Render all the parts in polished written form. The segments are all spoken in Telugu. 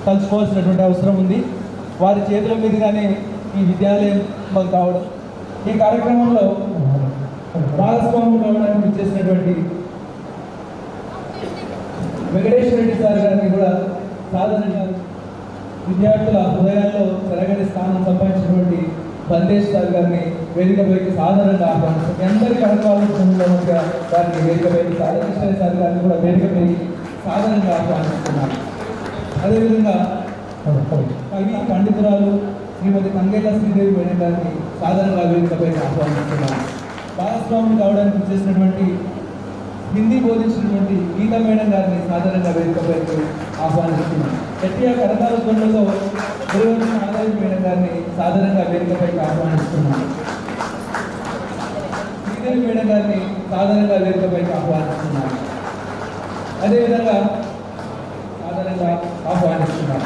కలుసుకోవాల్సినటువంటి అవసరం ఉంది. వారి చేతుల మీదుగానే ఈ విద్యాలయం మాకు కావడం, ఈ కార్యక్రమంలో భాగస్వామ్యం కావడానికి చేసినటువంటి వెంకటేశ్వర రెడ్డి సార్ గారిని కూడా సాధారణంగా విద్యార్థుల హృదయాల్లో చెరగని స్థానం సంపాదించినటువంటి బందేష్ సార్ గారిని వేదికపైకి సాధారణంగా ఆహ్వానిస్తాం. అందరికీ అనుకోవాల్సిన వారిని వేదికపైకి సాధారణ సార్ గారిని కూడా వేదికపైకి సాధారణంగా ఆహ్వానిస్తున్నారు. అదేవిధంగా కవి పండితురాలు శ్రీమతి కంగేల శ్రీదేవి మేడం గారిని సాధారణంగా వేదికపైకి ఆహ్వానిస్తున్నారు. భాగస్వామ్యం కావడానికి చేసినటువంటి హిందీ బోధించినటువంటి గీతా మేడం గారిని సాధారణంగా వేదికపైకి ఆహ్వానిస్తున్నాం. ఎట్టియా కరతాల ధ్వనులతో గురువుల ఆదాయ మేడం గారిని సాధారణంగా వేదికపైకి ఆహ్వానిస్తున్నాం. శ్రీదేవి మేడం గారిని సాధారణంగా వేదికపైకి ఆహ్వానిస్తున్నాం. అదేవిధంగా సాధారణంగా ఆహ్వానిస్తున్నాం.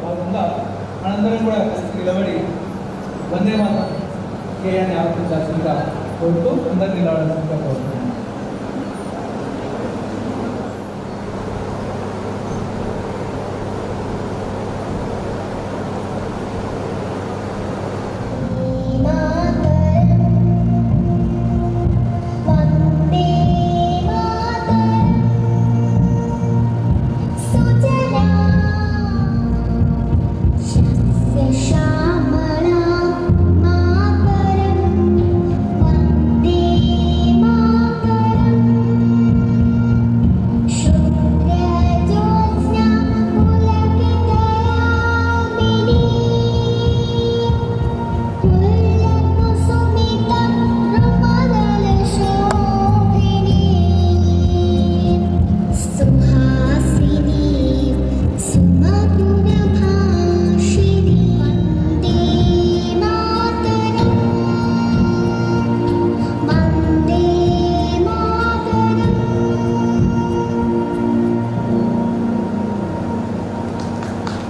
భాగంగా మనందరం కూడా కలిసి నిలబడి వందే మాతరం కేయాన్ని ఆలోచించాల్సిందిగా కోరుతూ అందరినీ నిలబడాల్సిందిగా కోరుతున్నాను.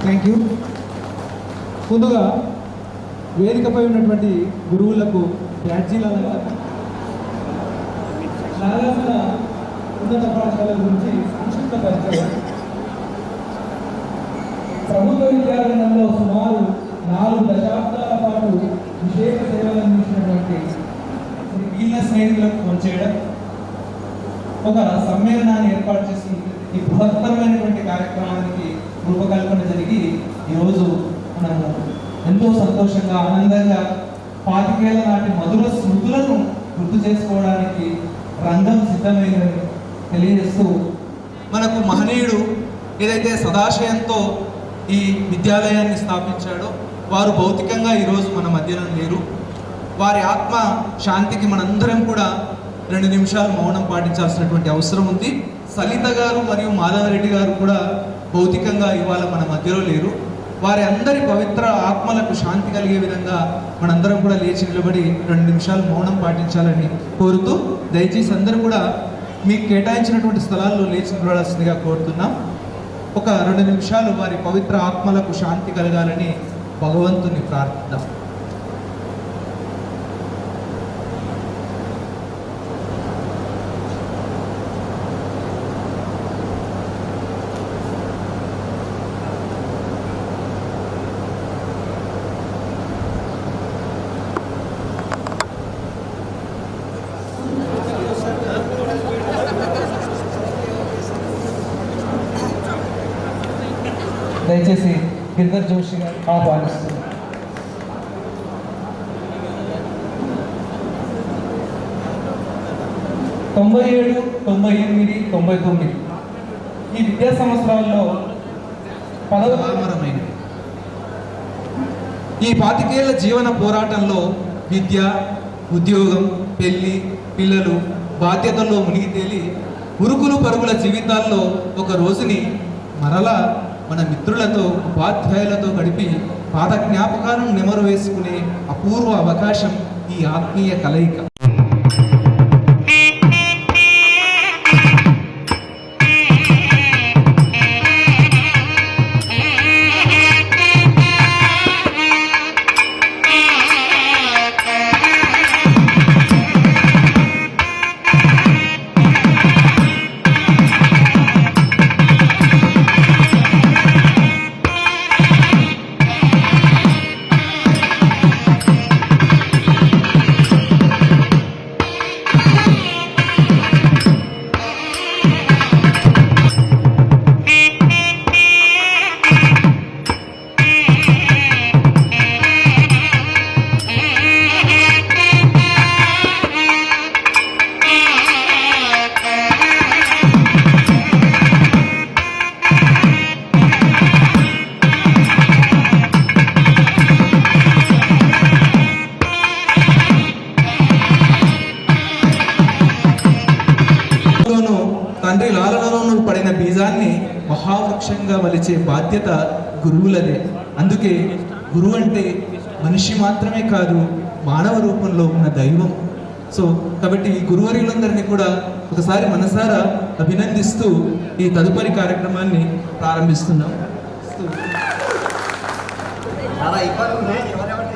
Thank you. ముందుగా వేదికపై ఉన్నటువంటి గురువులకు బ్యాడ్జీల నాగార్జున ఉన్నత పాఠశాల గురించి సంక్షిప్త పరిచయం. ప్రభుత్వ విద్యారంగంలో సుమారు 4 దశాబ్దాల పాటు విశేష సేవలు అందించినటువంటి వీళ్ళ స్నేహితులకు పనిచేయడం, ఒక సమ్మేళనాన్ని ఏర్పాటు చేసి ఈ బృహత్తరమైనటువంటి కార్యక్రమానికి రూపకల్పన జరిగి ఈరోజు మనము ఎంతో సంతోషంగా ఆనందంగా 25 ఏళ్ల నాటి మధుర స్మృతులను గుర్తు చేసుకోవడానికి రంగం సిద్ధమైందని తెలియజేస్తూ, మనకు మహనీయుడు ఏదైతే సదాశయంతో ఈ విద్యాలయాన్ని స్థాపించాడో వారు భౌతికంగా ఈరోజు మన మధ్యలో లేరు. వారి ఆత్మ శాంతికి మనందరం కూడా 2 నిమిషాలు మౌనం పాటించాల్సినటువంటి అవసరం ఉంది. సలిత గారు మరియు మాధవరెడ్డి గారు కూడా భౌతికంగా ఇవాళ మన మధ్యలో లేరు. వారి అందరి పవిత్ర ఆత్మలకు శాంతి కలిగే విధంగా మనందరం కూడా లేచి నిలబడి 2 నిమిషాలు మౌనం పాటించాలని కోరుతూ, దయచేసి అందరూ కూడా మీకు కేటాయించినటువంటి స్థలాల్లో లేచి నిలబడాల్సిందిగా కోరుతున్నాం. ఒక 2 నిమిషాలు వారి పవిత్ర ఆత్మలకు శాంతి కలగాలని భగవంతుని ప్రార్థిద్దాం. దయచేసి గిరిధర్ జోషి గారు ఆహ్వానిస్తున్నారు. తొంభై 97, 98, 99 ఈ విద్యా సంవత్సరాల్లో పదవమైన ఈ 25 ఏళ్ల జీవన పోరాటంలో విద్య, ఉద్యోగం, పెళ్లి, పిల్లలు, బాధ్యతల్లో మునిగి తేలి ఉరుకులు పరుగుల జీవితాల్లో ఒక రోజుని మరలా మన మిత్రులతో, ఉపాధ్యాయులతో గడిపి పాత జ్ఞాపకాలను నెమరు వేసుకునే అపూర్వ అవకాశం ఈ ఆత్మీయ కలయిక. మలిచే బాధ్యత గురువులదే. అందుకే గురువు అంటే మనిషి మాత్రమే కాదు, మానవ రూపంలో ఉన్న దైవం. సో కాబట్టి ఈ గురువర్యులందరినీ కూడా ఒకసారి మనసారా అభినందిస్తూ ఈ తదుపరి కార్యక్రమాన్ని ప్రారంభిస్తున్నాం. చాలా ఇబ్బంది ఉంది. ఎవరెవరి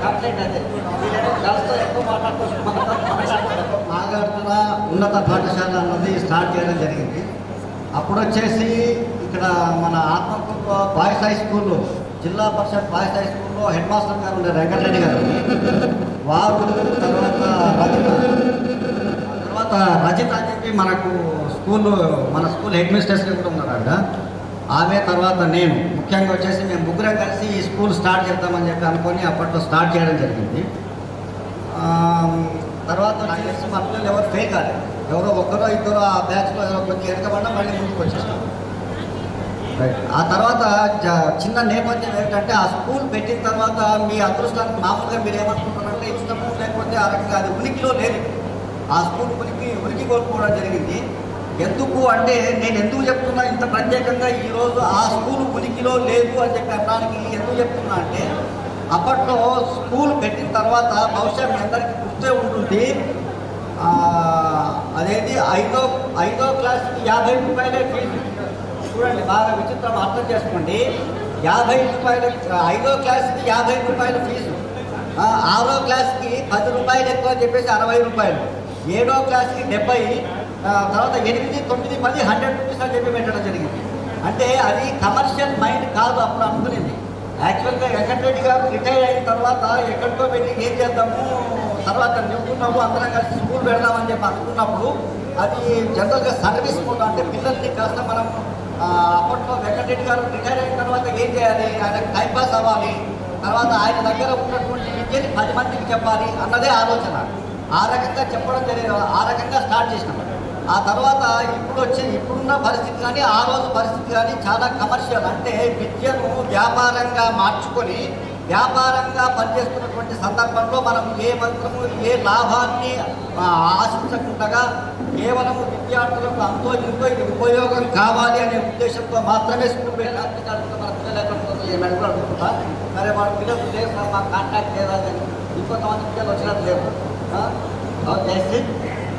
కంప్లైంట్ అదే గర్ల్స్తో ఎక్కువ నాగార్జున ఉన్నత పాఠశాల అన్నది స్టార్ట్ చేయడం జరిగింది. అప్పుడు వచ్చేసి ఇక్కడ మన ఆత్మకూరు బాయ్స్ హై స్కూల్లో, జిల్లా పరిషత్ బాయ్స్ హై స్కూల్లో హెడ్ మాస్టర్ గారు ఉండే వెంకటరెడ్డి గారు, వారు తర్వాత రజిత అని చెప్పి మనకు మన స్కూల్ హెడ్ మిస్ట్రెస్గా కూడా ఉన్నారంట. ఆమె తర్వాత నేను ముఖ్యంగా వచ్చేసి మేము ముగ్గురం కలిసి ఈ స్కూల్ స్టార్ట్ చేద్దామని చెప్పి అనుకొని అప్పట్లో స్టార్ట్ చేయడం జరిగింది. తర్వాత నాకు తెలిసి మా పిల్లలు ఎవరు ఫెయిల్ కాలేదు. ఎవరో ఒక్కరో ఇద్దరు ఆ బ్యాచ్లో కొంచెం వెనకబడినా మళ్ళీ ముందుకు వచ్చేసాం. ఆ తర్వాత చిన్న నేపథ్యం ఏంటంటే, ఆ స్కూల్ పెట్టిన తర్వాత మీ అదృష్టానికి మామూలుగా మీరు ఏమనుకుంటున్నారంటే ఇష్టము లేకపోతే ఆ రకంగా అది ఉనికిలో లేదు. ఆ స్కూల్ ఉనికి కోల్పోవడం జరిగింది. ఎందుకు అంటే, నేను ఎందుకు చెప్తున్నా ఇంత ప్రత్యేకంగా ఈరోజు ఆ స్కూల్ ఉనికిలో లేదు అని చెప్పి అనడానికి ఎందుకు చెప్తున్నా అంటే, అప్పట్లో స్కూల్ పెట్టిన తర్వాత బహుశా మీ అందరికీ గుర్తే ఉంటుంది, అదేంటి ఐదో క్లాస్కి 50 రూపాయలే ఫీజు. చూడండి, బాగా విచిత్రం అర్థం చేసుకోండి. 50 రూపాయలు, 5వ క్లాస్కి 50 రూపాయల ఫీజు, 6వ క్లాస్కి 10 రూపాయలు ఎక్కువ అని చెప్పేసి 60 రూపాయలు, 7వ క్లాస్కి 70, తర్వాత 8, 9, 10 100 రూపీస్ అని చెప్పి పెట్టడం జరిగింది. అంటే అది కమర్షియల్ మైండ్ కాదు అప్పుడు అనుకునేది. యాక్చువల్గా వెంకటరెడ్డి గారు రిటైర్ అయిన తర్వాత ఎక్కడికో పెట్టి ఏం చేద్దాము, తర్వాత నింపుకున్నాము అందరం కలిసి స్కూల్ పెడదామని చెప్పి అనుకున్నప్పుడు, అది జనరల్గా సర్వీస్ మోడ్, అంటే పిల్లల్ని కాస్త మనం అప్పట్లో వెంకటరెడ్డి గారు రిటైర్ అయిన తర్వాత ఏం చేయాలి, ఆయన టైంపాస్ అవ్వాలి, తర్వాత ఆయన దగ్గర ఉన్నటువంటి విద్యని 10 మందికి చెప్పాలి అన్నదే ఆలోచన. ఆ రకంగా చెప్పడం జరిగింది, ఆ రకంగా స్టార్ట్ చేసినాం. ఆ తర్వాత ఇప్పుడున్న పరిస్థితి కానీ ఆ రోజు పరిస్థితి కానీ చాలా కమర్షియల్, అంటే విద్యను వ్యాపారంగా మార్చుకొని వ్యాపారంగా పనిచేస్తున్నటువంటి సందర్భంలో మనం ఏ మంత్రము ఏ లాభాన్ని ఆశించకుండా కేవలం విద్యార్థులకు అంతో ఇంతో ఇది ఉపయోగం కావాలి అనే ఉద్దేశంతో మాత్రమే స్కూల్ పెట్టిన మన పిల్లలు ఏమైనా కూడా అడుగుతుంటా, సరే వాళ్ళ పిల్లలు లేదు సార్ మాకు కాంటాక్ట్ లేదా అని. ఇంకొంతమంది పిల్లలు వచ్చినట్టు లేవు, చేసి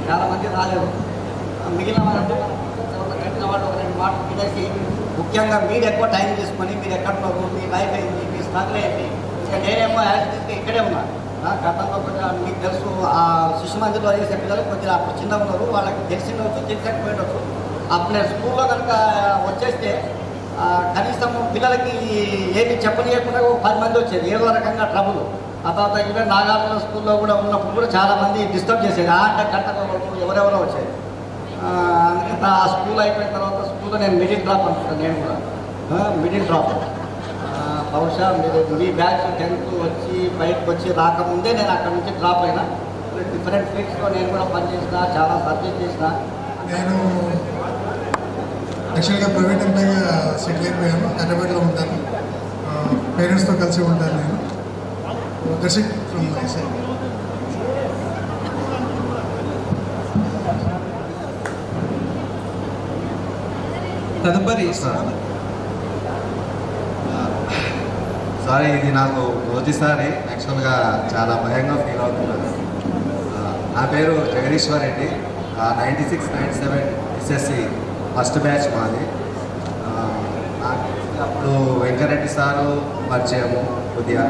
చాలామంది రాలేదు. మిగిలిన వాళ్ళంటే కట్టిన వాళ్ళు ఒక 2 మాటలు తినేసి, ముఖ్యంగా మీరు ఎక్కువ టైం తీసుకొని మీరు ఎక్కడున్నారు, మీ లైఫ్ అయింది, మీ స్ట్రగుల్ అయింది. ఇంకా నేనేమో యాక్సిడెంట్గా ఇక్కడే ఉన్నాను. గతంలో కొంచెం మీకు తెలుసు, ఆ శిశు మందిలో చేసే పిల్లలు కొంచెం అప్పుడు చిన్నగా ఉన్నారు, వాళ్ళకి తెలిసినవచ్చు తెలిసకపోయినవచ్చు. అప్పుడు నేను స్కూల్లో కనుక వచ్చేస్తే కనీసం పిల్లలకి ఏమి చెప్పనీయకుండా 10 మంది వచ్చేది, ఏదో రకంగా ట్రబుల్. ఆ తర్వాత ఈవెన్ నాగార్జున స్కూల్లో కూడా ఉన్నప్పుడు కూడా చాలామంది డిస్టర్బ్ చేసేది, అంటే గంటకు ఎవరెవరో వచ్చేది. అందుకే ఆ స్కూల్ అయిపోయిన తర్వాత స్కూల్లో నేను మిడిల్ డ్రాప్ అనుకుంటాను. నేను కూడా మిడిల్ డ్రాప్, బహుశా మీ బ్యాచ్ 10th వచ్చి బయటకు వచ్చి రాకముందే నేను అక్కడ నుంచి డ్రాప్ అయినా. డిఫరెంట్ ఫీల్డ్స్లో నేను కూడా పనిచేసిన, చాలా సబ్జెక్ట్ చేసిన. నేను యాక్చువల్గా ప్రైవేట్ ఎంప్లాయ్గా సెటిల్ అయిపోయాను, హైదరాబాద్లో ఉంటాను, పేరెంట్స్తో కలిసి ఉంటాను. నేను దర్శక్ ఫ్రమ్ మై సైడ్. తదుపరి సారీ, ఇది నాకు మొదటిసారి. యాక్చువల్గా చాలా భయంగా ఫీల్ అవుతున్నాను. నా పేరు Jagadishwar Reddy, 96, 97 SSC first batch మాది. నాకు అప్పుడు వెంకరెడ్డి సారు పరిచయము కొద్దిగా,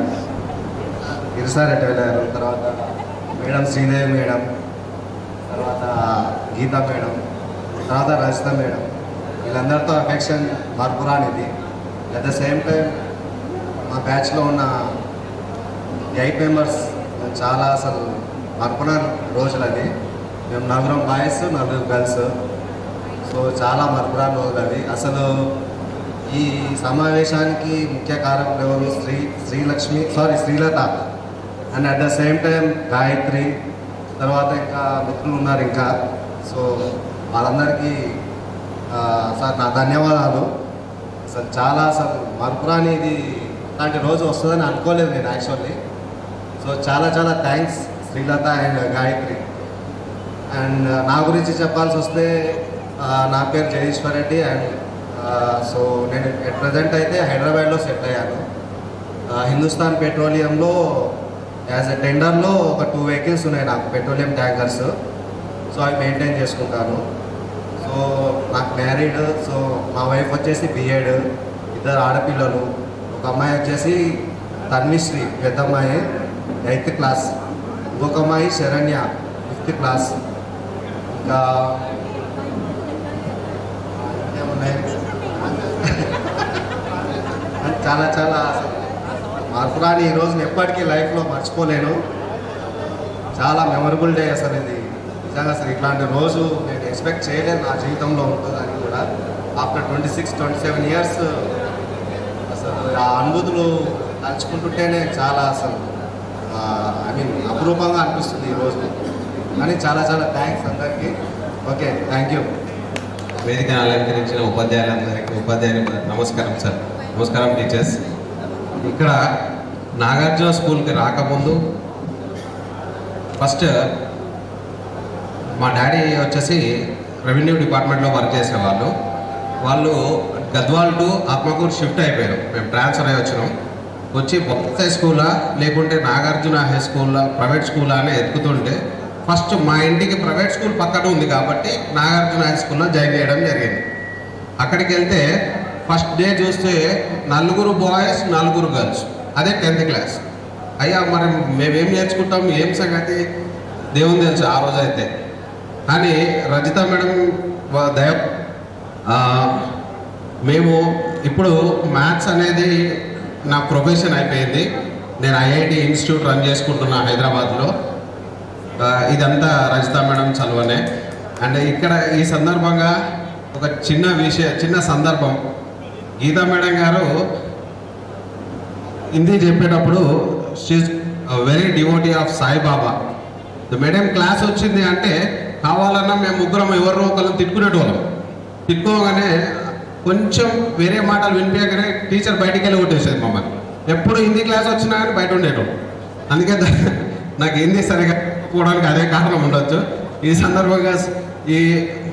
ఇరుసారెడ్డి వెళ్ళారు, తర్వాత మేడం శ్రీదేవి మేడం, తర్వాత గీతా మేడం, తర్వాత రజిత మేడం, వీళ్ళందరితో అఫెక్షన్ మరపురానిది. అట్ ద సేమ్ టైం మా బ్యాచ్లో ఉన్న 8 మెంబర్స్ చాలా అసలు మరపురాని రోజులు. అది మేము 4 బాయ్స్ 4 గర్ల్స్. సో చాలా మరపురాని రోజులు అది. అసలు ఈ సమావేశానికి ముఖ్య కారకులు ఎవరు, Srilatha and at the same time Gayatri, తర్వాత ఇంకా మిత్రులు ఉన్నారు ఇంకా. సో వాళ్ళందరికీ సార్ నా ధన్యవాదాలు. అసలు చాలా అసలు మరపురాని ఇది ఇలాంటి రోజు వస్తుందని అనుకోలేదు నేను యాక్చువల్లీ. సో చాలా చాలా thanks Srilatha and Gayatri. And నా గురించి చెప్పాల్సి వస్తే నా పేరు జగదీశ్వర్ రెడ్డి. అండ్ సో నేను ఎట్ ప్రజెంట్ అయితే హైదరాబాద్లో సెటిల్ అయ్యాను. హిందుస్థాన్ పెట్రోలియంలో యాజ్ ఎ టెండర్లో ఒక 2 వెహికల్స్ ఉన్నాయి నాకు, పెట్రోలియం ట్యాంకర్స్. సో అవి మెయింటైన్ చేసుకుంటాను. సో నాకు మ్యారీడ్. సో మా వైఫ్ వచ్చేసి బిఎడ్, 2 ఆడపిల్లలు. ఒక అమ్మాయి వచ్చేసి తన్విశ్రీ, పెద్ద అమ్మాయి 8th క్లాస్. ఇంకొక అమ్మాయి శరణ్య 5th క్లాస్. ఇంకా ఏమున్నాయి చాలా చాలా మార్పురాని ఈ రోజుని ఎప్పటికీ లైఫ్లో మర్చిపోలేను. చాలా మెమరబుల్ డే అసలు ఇది. నిజంగా అసలు ఇట్లాంటి రోజు నేను ఎక్స్పెక్ట్ చేయలేదు నా జీవితంలో ఉంటుందని కూడా. ఆఫ్టర్ 26-27 ఇయర్స్ అసలు ఆ అనుభూతులు తలుచుకుంటుంటేనే చాలా అసలు అపురూపంగా అనిపిస్తుంది ఈరోజు. కానీ చాలా చాలా థ్యాంక్స్ అందరికీ. Okay, thank you. వేదికను అలంకరించిన ఉపాధ్యాయులు నమస్కారం సార్. నమస్కారం టీచర్స్. ఇక్కడ నాగార్జున స్కూల్కి రాకముందు ఫస్ట్ మా డాడీ వచ్చేసి రెవెన్యూ డిపార్ట్మెంట్లో వర్క్ చేసేవాళ్ళు. వాళ్ళు గద్వాల్ టు ఆత్మకూరు షిఫ్ట్ అయిపోయారు. మేము ట్రాన్స్ఫర్ అయ్యి వచ్చినాం. వచ్చి బొత్స స్కూలా లేకుంటే నాగార్జున హై స్కూలా ప్రైవేట్ స్కూలా అని ఎత్తుకుతుంటే ఫస్ట్ మా ఇంటికి ప్రైవేట్ స్కూల్ పక్కన ఉంది కాబట్టి నాగార్జున హై స్కూల్లో జాయిన్ చేయడం జరిగింది. అక్కడికి వెళ్తే ఫస్ట్ డే చూస్తే 4 బాయ్స్ 4 గర్ల్స్, అదే 10th క్లాస్. అయ్యా మరి మేమేం నేర్చుకుంటాం, ఏం సంగతి దేవుని తెలుసు ఆ రోజు అయితే. కానీ రజిత మేడం దయ మేము ఇప్పుడు మ్యాథ్స్ అనేది నా ప్రొఫెషన్ అయిపోయింది. నేను ఐఐటి ఇన్స్టిట్యూట్ రన్ చేసుకుంటున్నా హైదరాబాద్లో. ఇదంతా రజిత మేడం చలవనే. అండ్ ఇక్కడ ఈ సందర్భంగా ఒక చిన్న సందర్భం. గీతా మేడం గారు హిందీ చెప్పేటప్పుడు she very devotee of Saibaba. Madam class వచ్చింది అంటే కావాలన్నా మేము ముగ్గురం ఎవరినో ఒకళ్ళని తిట్టుకునేటోళ్ళం. తిట్టుకోగానే కొంచెం వేరే మాటలు వినిపించగానే టీచర్ బయటికి వెళ్ళి కొట్టేసేది మమ్మల్ని. ఎప్పుడు హిందీ క్లాస్ వచ్చినా కానీ బయట ఉండేటోం. అందుకే నాకు హిందీ సరిగా పోవడానికి అదే కారణం ఉండొచ్చు. ఈ సందర్భంగా ఈ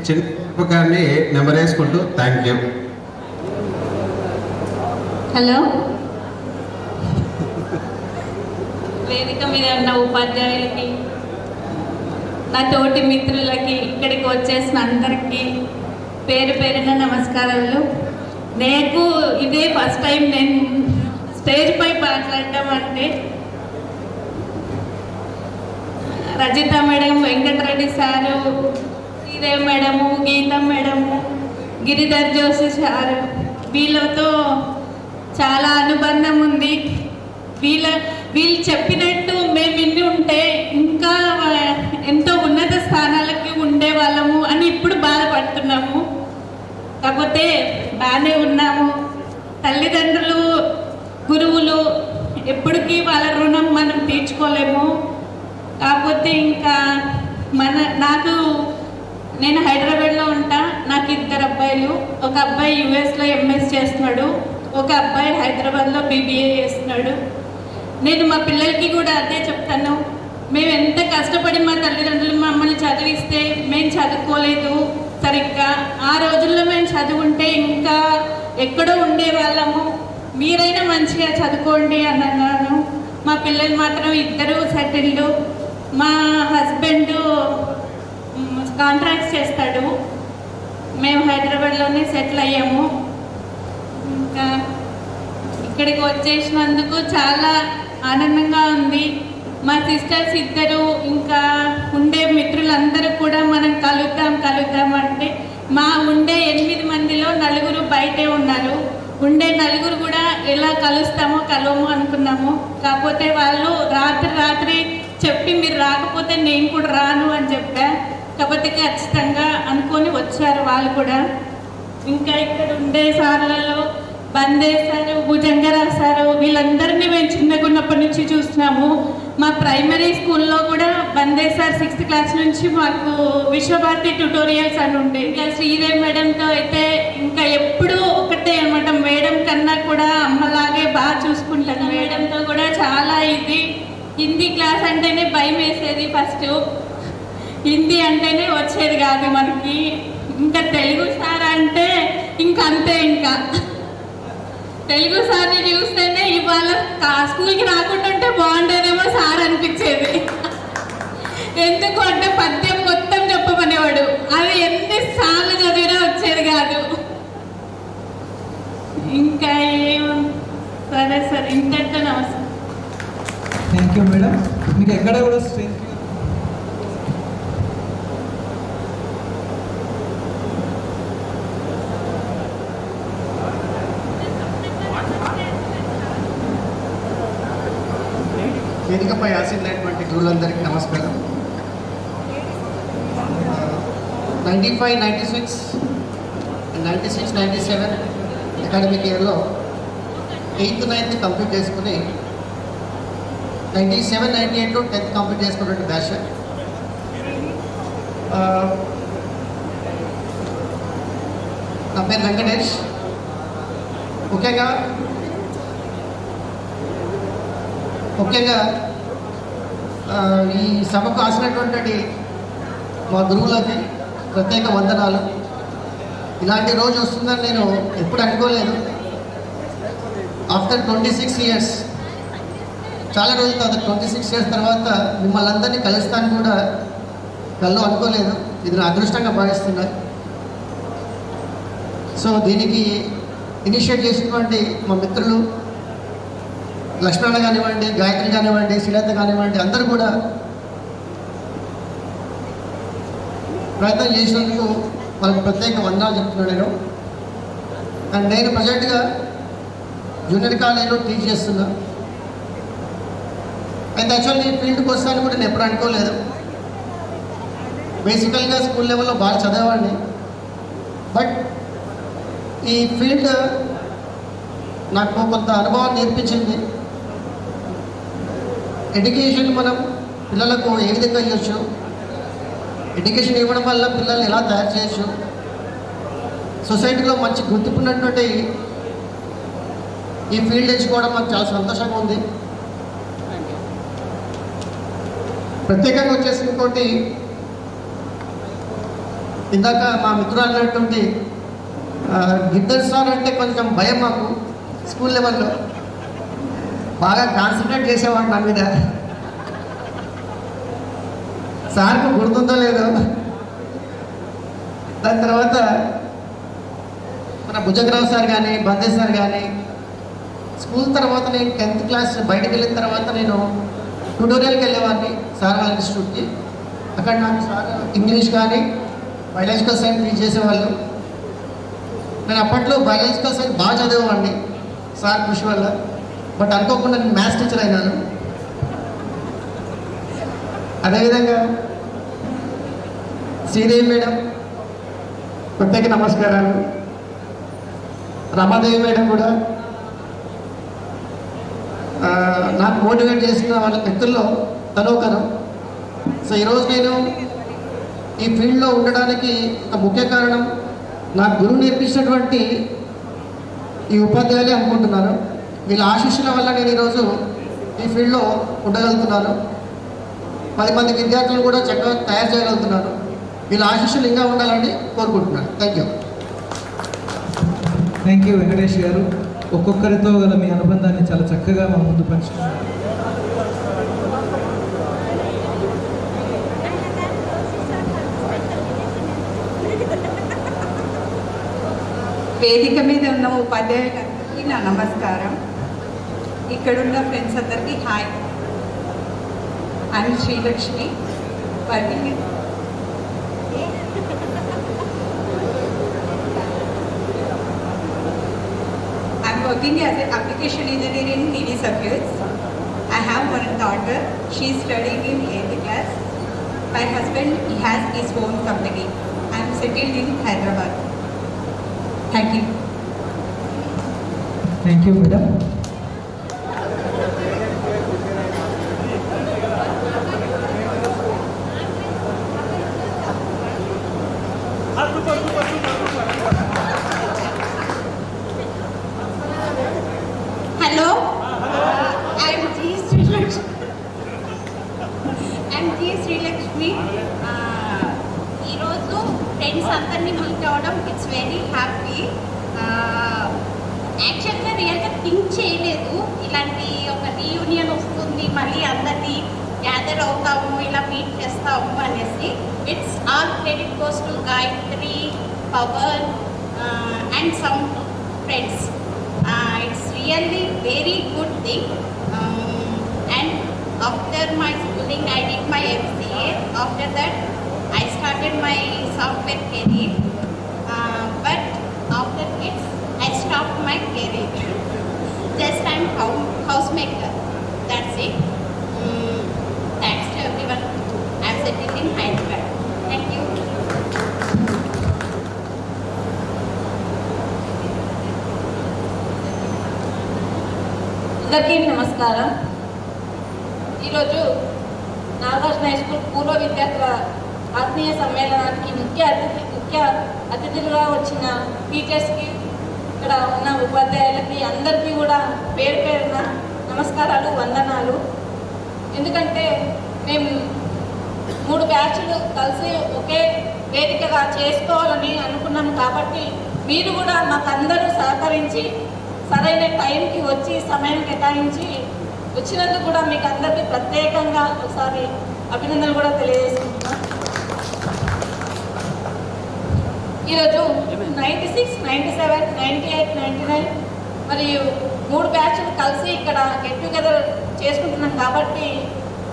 చిన్నకాన్ని నెమరేసుకుంటూ థ్యాంక్ యూ. హలో, వేదిక మీద ఉన్న ఉపాధ్యాయులకి, నా తోటి మిత్రులకి, ఇక్కడికి వచ్చేసిన అందరికీ పేరు పేరున నమస్కారాలు. నాకు ఇదే ఫస్ట్ టైం నేను స్టేజ్ పై మాట్లాడటం. అంటే Rajitha madam, Venkata Reddy sir, Sridevi madam, Geetha madam, Giridhar Joshi sir, వీళ్ళతో చాలా అనుబంధం ఉంది. వీళ్ళు చెప్పినట్టు మేము విని ఉంటే ఇంకా ఎంతో ఉన్నత స్థానాలకి ఉండేవాళ్ళము అని ఇప్పుడు బాధపడుతున్నాము. కాకపోతే బాగానే ఉన్నాము. తల్లిదండ్రులు, గురువులు ఎప్పటికీ వాళ్ళ రుణం మనం తీర్చుకోలేము. కాకపోతే ఇంకా నేను హైదరాబాద్లో ఉంటా. నాకు 2 అబ్బాయిలు. ఒక అబ్బాయి యుఎస్లో ఎంఎస్ చేస్తున్నాడు, ఒక అబ్బాయి హైదరాబాద్లో BBA చేస్తున్నాడు. నేను మా పిల్లలకి కూడా అదే చెప్తాను. మేము ఎంత కష్టపడి మా తల్లిదండ్రులు మమ్మల్ని చదివిస్తే మేము చదువుకోలేదు సరిగ్గా. ఆ రోజుల్లో మేము చదువుంటే ఇంకా ఎక్కడో ఉండేవాళ్ళము. మీరైనా మంచిగా చదువుకోండి అని అన్నాను. మా పిల్లలు మాత్రం 2 సెటిల్డ్. మా హస్బెండ్ కాంట్రాక్ట్స్ చేస్తాడు. మేము హైదరాబాద్లోనే సెటిల్ అయ్యాము. ఇంకా ఇక్కడికి వచ్చేసినందుకు చాలా ఆనందంగా ఉంది. మా సిస్టర్స్ 2, ఇంకా ఉండే మిత్రులందరూ కూడా మనం కలుద్దాం అంటే మా ఉండే 8 మందిలో 4 బయటే ఉన్నారు. ఉండే 4 కూడా ఎలా కలవము అనుకున్నాము. కాకపోతే వాళ్ళు రాత్రి చెప్పి మీరు రాకపోతే నేను కూడా రాను అని చెప్పా. కాకపోతే ఖచ్చితంగా అనుకొని వచ్చారు వాళ్ళు కూడా. ఇంకా ఇక్కడ ఉండే సార్లలో బందే సారు, భుజంగరావు సారు, వీళ్ళందరినీ మేము చిన్నగా ఉన్నప్పటి నుంచి చూస్తున్నాము. మా ప్రైమరీ స్కూల్లో కూడా బందే సార్ 6th క్లాస్ నుంచి మాకు విశ్వభారతి ట్యుటోరియల్స్ అని ఉండే. ఇంకా శ్రీదేవి మేడంతో అయితే ఇంకా ఎప్పుడూ ఒకటే అనమాట. మేడం కన్నా కూడా అమ్మలాగే బాగా చూసుకుంటాను. మేడంతో కూడా చాలా ఇది. హిందీ క్లాస్ అంటేనే భయం వేసేది ఫస్ట్. హిందీ అంటేనే వచ్చేది కాదు మనకి. ఇంకా తెలుగు సార్ అంటే ఇంకంతే. ఇంకా తెలుగు సార్ని చూస్తేనే ఇవాళ స్కూల్కి రాకుండా ఉంటే బాగుండేదేమో సార్ అనిపించేది. ఎందుకు అంటే పద్యం మొత్తం చెప్పమనేవాడు. అది ఎన్నిసార్లు చదివినా వచ్చేది కాదు. ఇంకా సరే సార్, ఇంతటితో నమస్కారం. Thank you madam. మీకు ఎక్కడ కూడా స్ట్రెంత్ వేదికపై ఆశీర్వైనటువంటి గురువులందరికీ నమస్కారం. 95, 96, 96, 97 అకాడమిక్ ఇయర్లో 8th, 9th కంప్లీట్ చేసుకుని 97, 98లో 10th కంప్లీట్ చేసుకున్నటువంటి బ్యాచ్. నా పేరు వెంకటేష్. ముఖ్యంగా ఈ సభకు ఆసినటువంటి మా గురువులకి ప్రత్యేక వందనాలు. ఇలాంటి రోజు వస్తుందని నేను ఎప్పుడు అనుకోలేదు. ఆఫ్టర్ 26 years, చాలా రోజుల తర్వాత 26 years తర్వాత మిమ్మల్ని అందరినీ కలుస్తాను కూడా కల్లో అనుకోలేదు. ఇది నా అదృష్టంగా భావిస్తున్నా. సో దీనికి ఇనిషియేట్ చేసినటువంటి మా మిత్రులు లక్ష్మణ కానివ్వండి, గాయత్రి కానివ్వండి, శ్రీలత కానివ్వండి, అందరూ కూడా ప్రయత్నం చేసినందుకు వాళ్ళకి ప్రత్యేక వందనాలు చెప్తున్నాను నేను. అండ్ నేను ప్రజెంట్గా జూనియర్ కాలేజీలో టీచ్ చేస్తున్నా. అయితే యాక్చువల్లీ ఫీల్డ్కి వస్తాను కూడా నేను ఎప్పుడు అనుకోలేదు. బేసికల్గా స్కూల్ లెవెల్లో బాగా చదివేవాడిని. బట్ ఈ ఫీల్డ్ నాకు కొంత అనుభవాన్ని నేర్పించింది. ఎడ్యుకేషన్ మనం పిల్లలకు ఏ విధంగా ఇవ్వచ్చు, ఎడ్యుకేషన్ ఇవ్వడం వల్ల పిల్లల్ని ఎలా తయారు చేయొచ్చు, సొసైటీలో మంచి గుర్తింపున్నటువంటి ఈ ఫీల్డ్ ఎంచుకోవడం నాకు చాలా సంతోషంగా ఉంది. ప్రత్యేకంగా వచ్చేసి ఇంకోటి, ఇందాక మా మిత్రులు అన్నటువంటి గిద్దర్ సార్ అంటే కొంచెం భయం మాకు. స్కూల్ లెవెల్లో బాగా కాన్సన్ట్రేట్ చేసేవాడు నా మీద. సార్కు గుర్తుందో లేదో. దాని తర్వాత మన భుజంగరావు సార్ కానీ, బందే సార్ కానీ, స్కూల్ తర్వాత నేను 10th క్లాస్ బయటకు వెళ్ళిన తర్వాత నేను ట్యూటోరియల్కి వెళ్ళేవాడిని సార్ వాళ్ళ ఇన్స్టిట్యూట్కి. అక్కడ నాకు సార్ ఇంగ్లీష్ కానీ బయాలజికల్ సైన్స్ టీచ్ చేసేవాళ్ళు. నేను అప్పట్లో బయాలజికల్ సైన్స్ బాగా చదివేవాడిని సార్ కృషి వల్ల. బట్ అనుకోకుండా నేను మ్యాథ్స్ టీచర్ అయినాను. అదేవిధంగా శ్రీదేవి మేడం ప్రత్యేక నమస్కారాలు. రమాదేవి మేడం కూడా నాకు మోటివేట్ చేసిన వాళ్ళ వ్యక్తుల్లో తనొకరు. సో ఈరోజు నేను ఈ ఫీల్డ్లో ఉండడానికి ఒక ముఖ్య కారణం నా గురువు నేర్పించినటువంటి ఈ ఉపాధ్యాయులే అనుకుంటున్నాను. వీళ్ళ ఆశీస్సుల వల్ల నేను ఈరోజు ఈ ఫీల్డ్లో ఉండగలుగుతున్నాను. 10 మంది విద్యార్థులను కూడా చక్కగా తయారు చేయగలుగుతున్నాను. వీళ్ళ ఆశీస్సులు ఇంకా ఉండాలని కోరుకుంటున్నాను. Thank you. Thank you Venkatesh గారు. ఒక్కొక్కరితో గల మీ అనుబంధాన్ని చాలా చక్కగా మా ముందు పంచుకున్నారు. వేదిక మీద ఉన్న ఉపాధ్యాయులందరికీ నా నమస్కారం. ఇక్కడున్న ఫ్రెండ్స్ అందరికీ hi. I'm Srilakshmi, working as an application engineer in TV circuits. I have one daughter. She is studying in 8th class. My husband, he has his own company. I am settled in Hyderabad. Thank you. Thank you madam. Hello. I am G. Srilakshmi. Friends అందరినీ మీట్ అవ్వడం ఇట్స్ వెరీ హ్యాపీ. యాక్చువల్గా రియల్గా థింక్ చేయలేదు ఇలాంటి ఒక రీయూనియన్ వస్తుంది, మళ్ళీ అందరినీ గ్యాదర్ అవుతాము, ఇలా మీట్ చేస్తాము అనేసి. It's all credit goes to Gayathri, Pavan and some friends. It's really very good thing. And after my schooling I did my MCA. After that I started my software career, but after kids I stopped my career. Just I'm housemaker, that's it. Thanks to everyone. I'm settled in Hyderabad. Thank you. అందరికీ నమస్కారం. ఈరోజు నాగార్జున హై స్కూల్ పూర్వ విద్యార్థుల ఆత్మీయ సమ్మేళనానికి ముఖ్య అతిథులుగా వచ్చిన టీచర్స్కి, ఇక్కడ ఉన్న ఉపాధ్యాయులకి అందరికీ కూడా పేరు పేరున నమస్కారాలు, వందనాలు. ఎందుకంటే మేము 3 బ్యాచ్లు కలిసి ఒకే వేదికగా చేసుకోవాలని అనుకున్నాం కాబట్టి మీరు కూడా మాకందరూ సహకరించి సరైన టైంకి వచ్చి సమయం కేటాయించి వచ్చినందుకు కూడా మీకు అందరికీ ప్రత్యేకంగా ఒకసారి అభినందనలు కూడా తెలియజేసుకుంటున్నాం. ఈరోజు 96, 97, 98, 99 మరియు 3 బ్యాచ్లు కలిసి ఇక్కడ గెట్ టుగెదర్ చేసుకుంటున్నాం కాబట్టి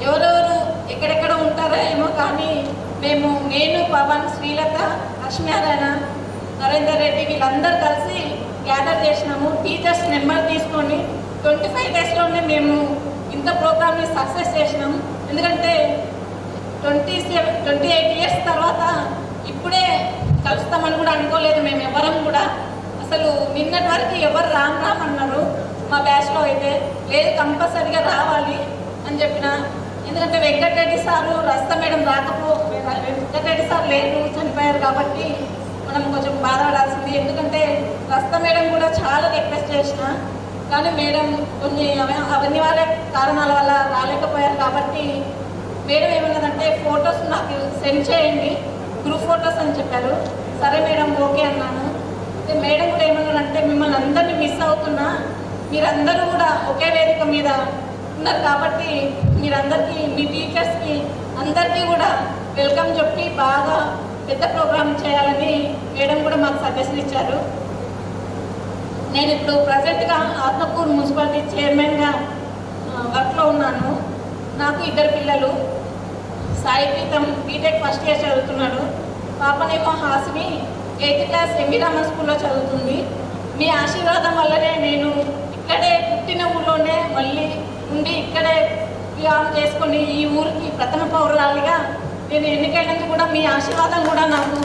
ఎవరెవరు ఎక్కడెక్కడ ఉంటారో ఏమో కానీ నేను, పవన్, శ్రీలత, లక్ష్మీనారాయణ, నరేందర్ రెడ్డి వీళ్ళందరూ కలిసి గ్యాదర్ చేసినాము. టీచర్స్ నెంబర్ తీసుకొని 25 డేస్లోనే మేము ఇంత ప్రోగ్రామ్ని సక్సెస్ చేసినాము. ఎందుకంటే 28 ఇయర్స్ తర్వాత ఇప్పుడే కలుస్తామని కూడా అనుకోలేదు మేము ఎవరం కూడా. అసలు నిన్నటి వరకు ఎవరు రామన్నారు మా బ్యాచ్లో అయితే, లేదు కంపల్సరీగా రావాలి అని చెప్పిన. ఎందుకంటే వెంకటరెడ్డి సారు, రస్త మేడం వెంకటరెడ్డి సార్ లేరు, చనిపోయారు కాబట్టి మనం కొంచెం బాధపడాల్సింది. ఎందుకంటే రస్త మేడం కూడా చాలా రిక్వెస్ట్ చేసిన కానీ మేడం కొన్ని అనివార్య కారణాల వల్ల రాలేకపోయారు కాబట్టి మేడం ఏమన్నదంటే ఫొటోస్ నాకు సెండ్ చేయండి, గ్రూప్ ఫొటోస్ అని చెప్పారు. సరే మేడం ఓకే అన్నాను. మేడం కూడా ఏమన్నారంటే మిమ్మల్ని అందరినీ మిస్ అవుతున్నా, మీరందరూ కూడా ఒకే వేదిక మీద ఉన్నారు కాబట్టి మీరందరికీ, మీ టీచర్స్కి అందరికీ కూడా వెల్కమ్ చెప్పి బాగా పెద్ద ప్రోగ్రామ్ చేయాలని మేడం కూడా మాకు సజెషన్ ఇచ్చారు. నేను ఇప్పుడు ప్రజెంట్గా ఆత్మకూరు మున్సిపాలిటీ చైర్మన్గా వర్క్లో ఉన్నాను. నాకు 2 పిల్లలు. Sai Preetham BTech first year చదువుతున్నాడు, పాపనేమో హాసిని 8th క్లాస్ ఎంబీరామన్ స్కూల్లో చదువుతుంది. మీ ఆశీర్వాదం వల్లనే నేను ఇక్కడే పుట్టిన ఊళ్ళోనే మళ్ళీ ఉండి ఇక్కడే వివాహం చేసుకొని ఈ ఊరికి ప్రథమ పౌరురాలిగా నేను ఎన్నికైనందుకు కూడా మీ ఆశీర్వాదం కూడా నాకు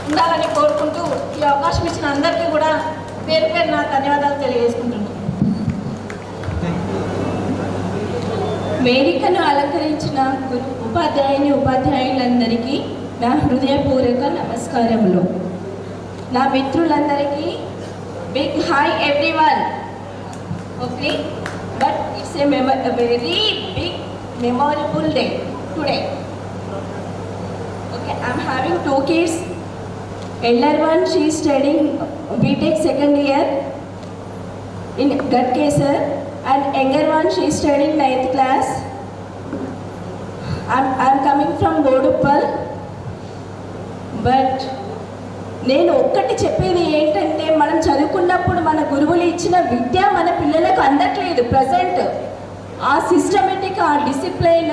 ఉండాలని కోరుకుంటూ ఈ అవకాశం ఇచ్చిన అందరికీ కూడా పేరు పేరు నా ధన్యవాదాలు తెలియజేసుకుంటున్నాను. వేదికను అలంకరించిన ఉపాధ్యాయులందరికీ నా హృదయపూర్వక నమస్కారములు. నా మిత్రులందరికీ big hi everyone. Okay, but it's a very big memorable day today. Okay, I'm having 2 kids. Elder one, she is studying BTech second year in Gadkesar, and younger one, she is studying 9th class. I'm coming from Boduppal, but నేను ఒక్కటి చెప్పేది ఏంటంటే మనం చదువుకున్నప్పుడు మన గురువులు ఇచ్చిన విద్య మన పిల్లలకు అందట్లేదు. ప్రజెంట్ ఆ సిస్టమేటిక్, ఆ డిసిప్లైన్,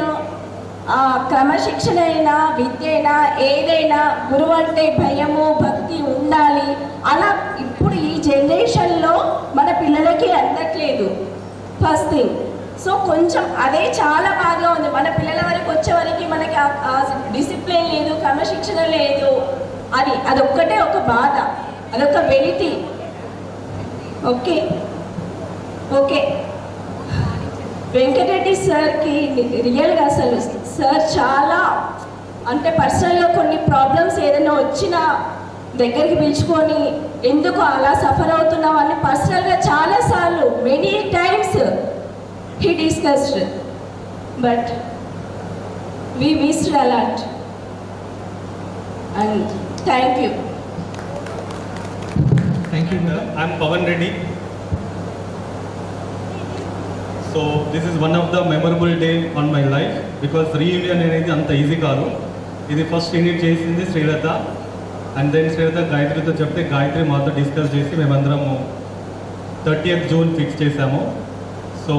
ఆ క్రమశిక్షణ అయినా విద్య అయినా ఏదైనా గురువు అంటే భయము భక్తి ఉండాలి. అలా ఇప్పుడు ఈ జనరేషన్లో మన పిల్లలకి అందట్లేదు ఫస్ట్ థింగ్. సో కొంచెం అదే చాలా బాగా ఉంది. మన పిల్లల వరకు వచ్చేవరకు మనకి ఆ డిసిప్లైన్ లేదు, క్రమశిక్షణ లేదు. అదొక్కటే ఒక బాధ, అదొక వెలితి. ఓకే ఓకే వెంకటరెడ్డి సార్కి రియల్గా అసలు సార్ చాలా అంటే పర్సనల్గా కొన్ని ప్రాబ్లమ్స్ ఏదైనా వచ్చినా దగ్గరికి పిలుచుకొని ఎందుకు అలా సఫర్ అవుతున్నావు అని పర్సనల్గా చాలాసార్లు many times he discussed, but we missed a lot. And thank you. Thank you. I'm Pavan Reddy. So this is one of the memorable day on my life because reunion అనేది అంత ఈజీ కాదు. ఇది ఫస్ట్ ఇనిట్ చేసింది శ్రీలత అండ్ దెన్ శ్రీలత గాయత్రితో చెప్తే గాయత్రి మాతో డిస్కస్ చేసి మేమందరము 30th జూన్ ఫిక్స్ చేశాము. సో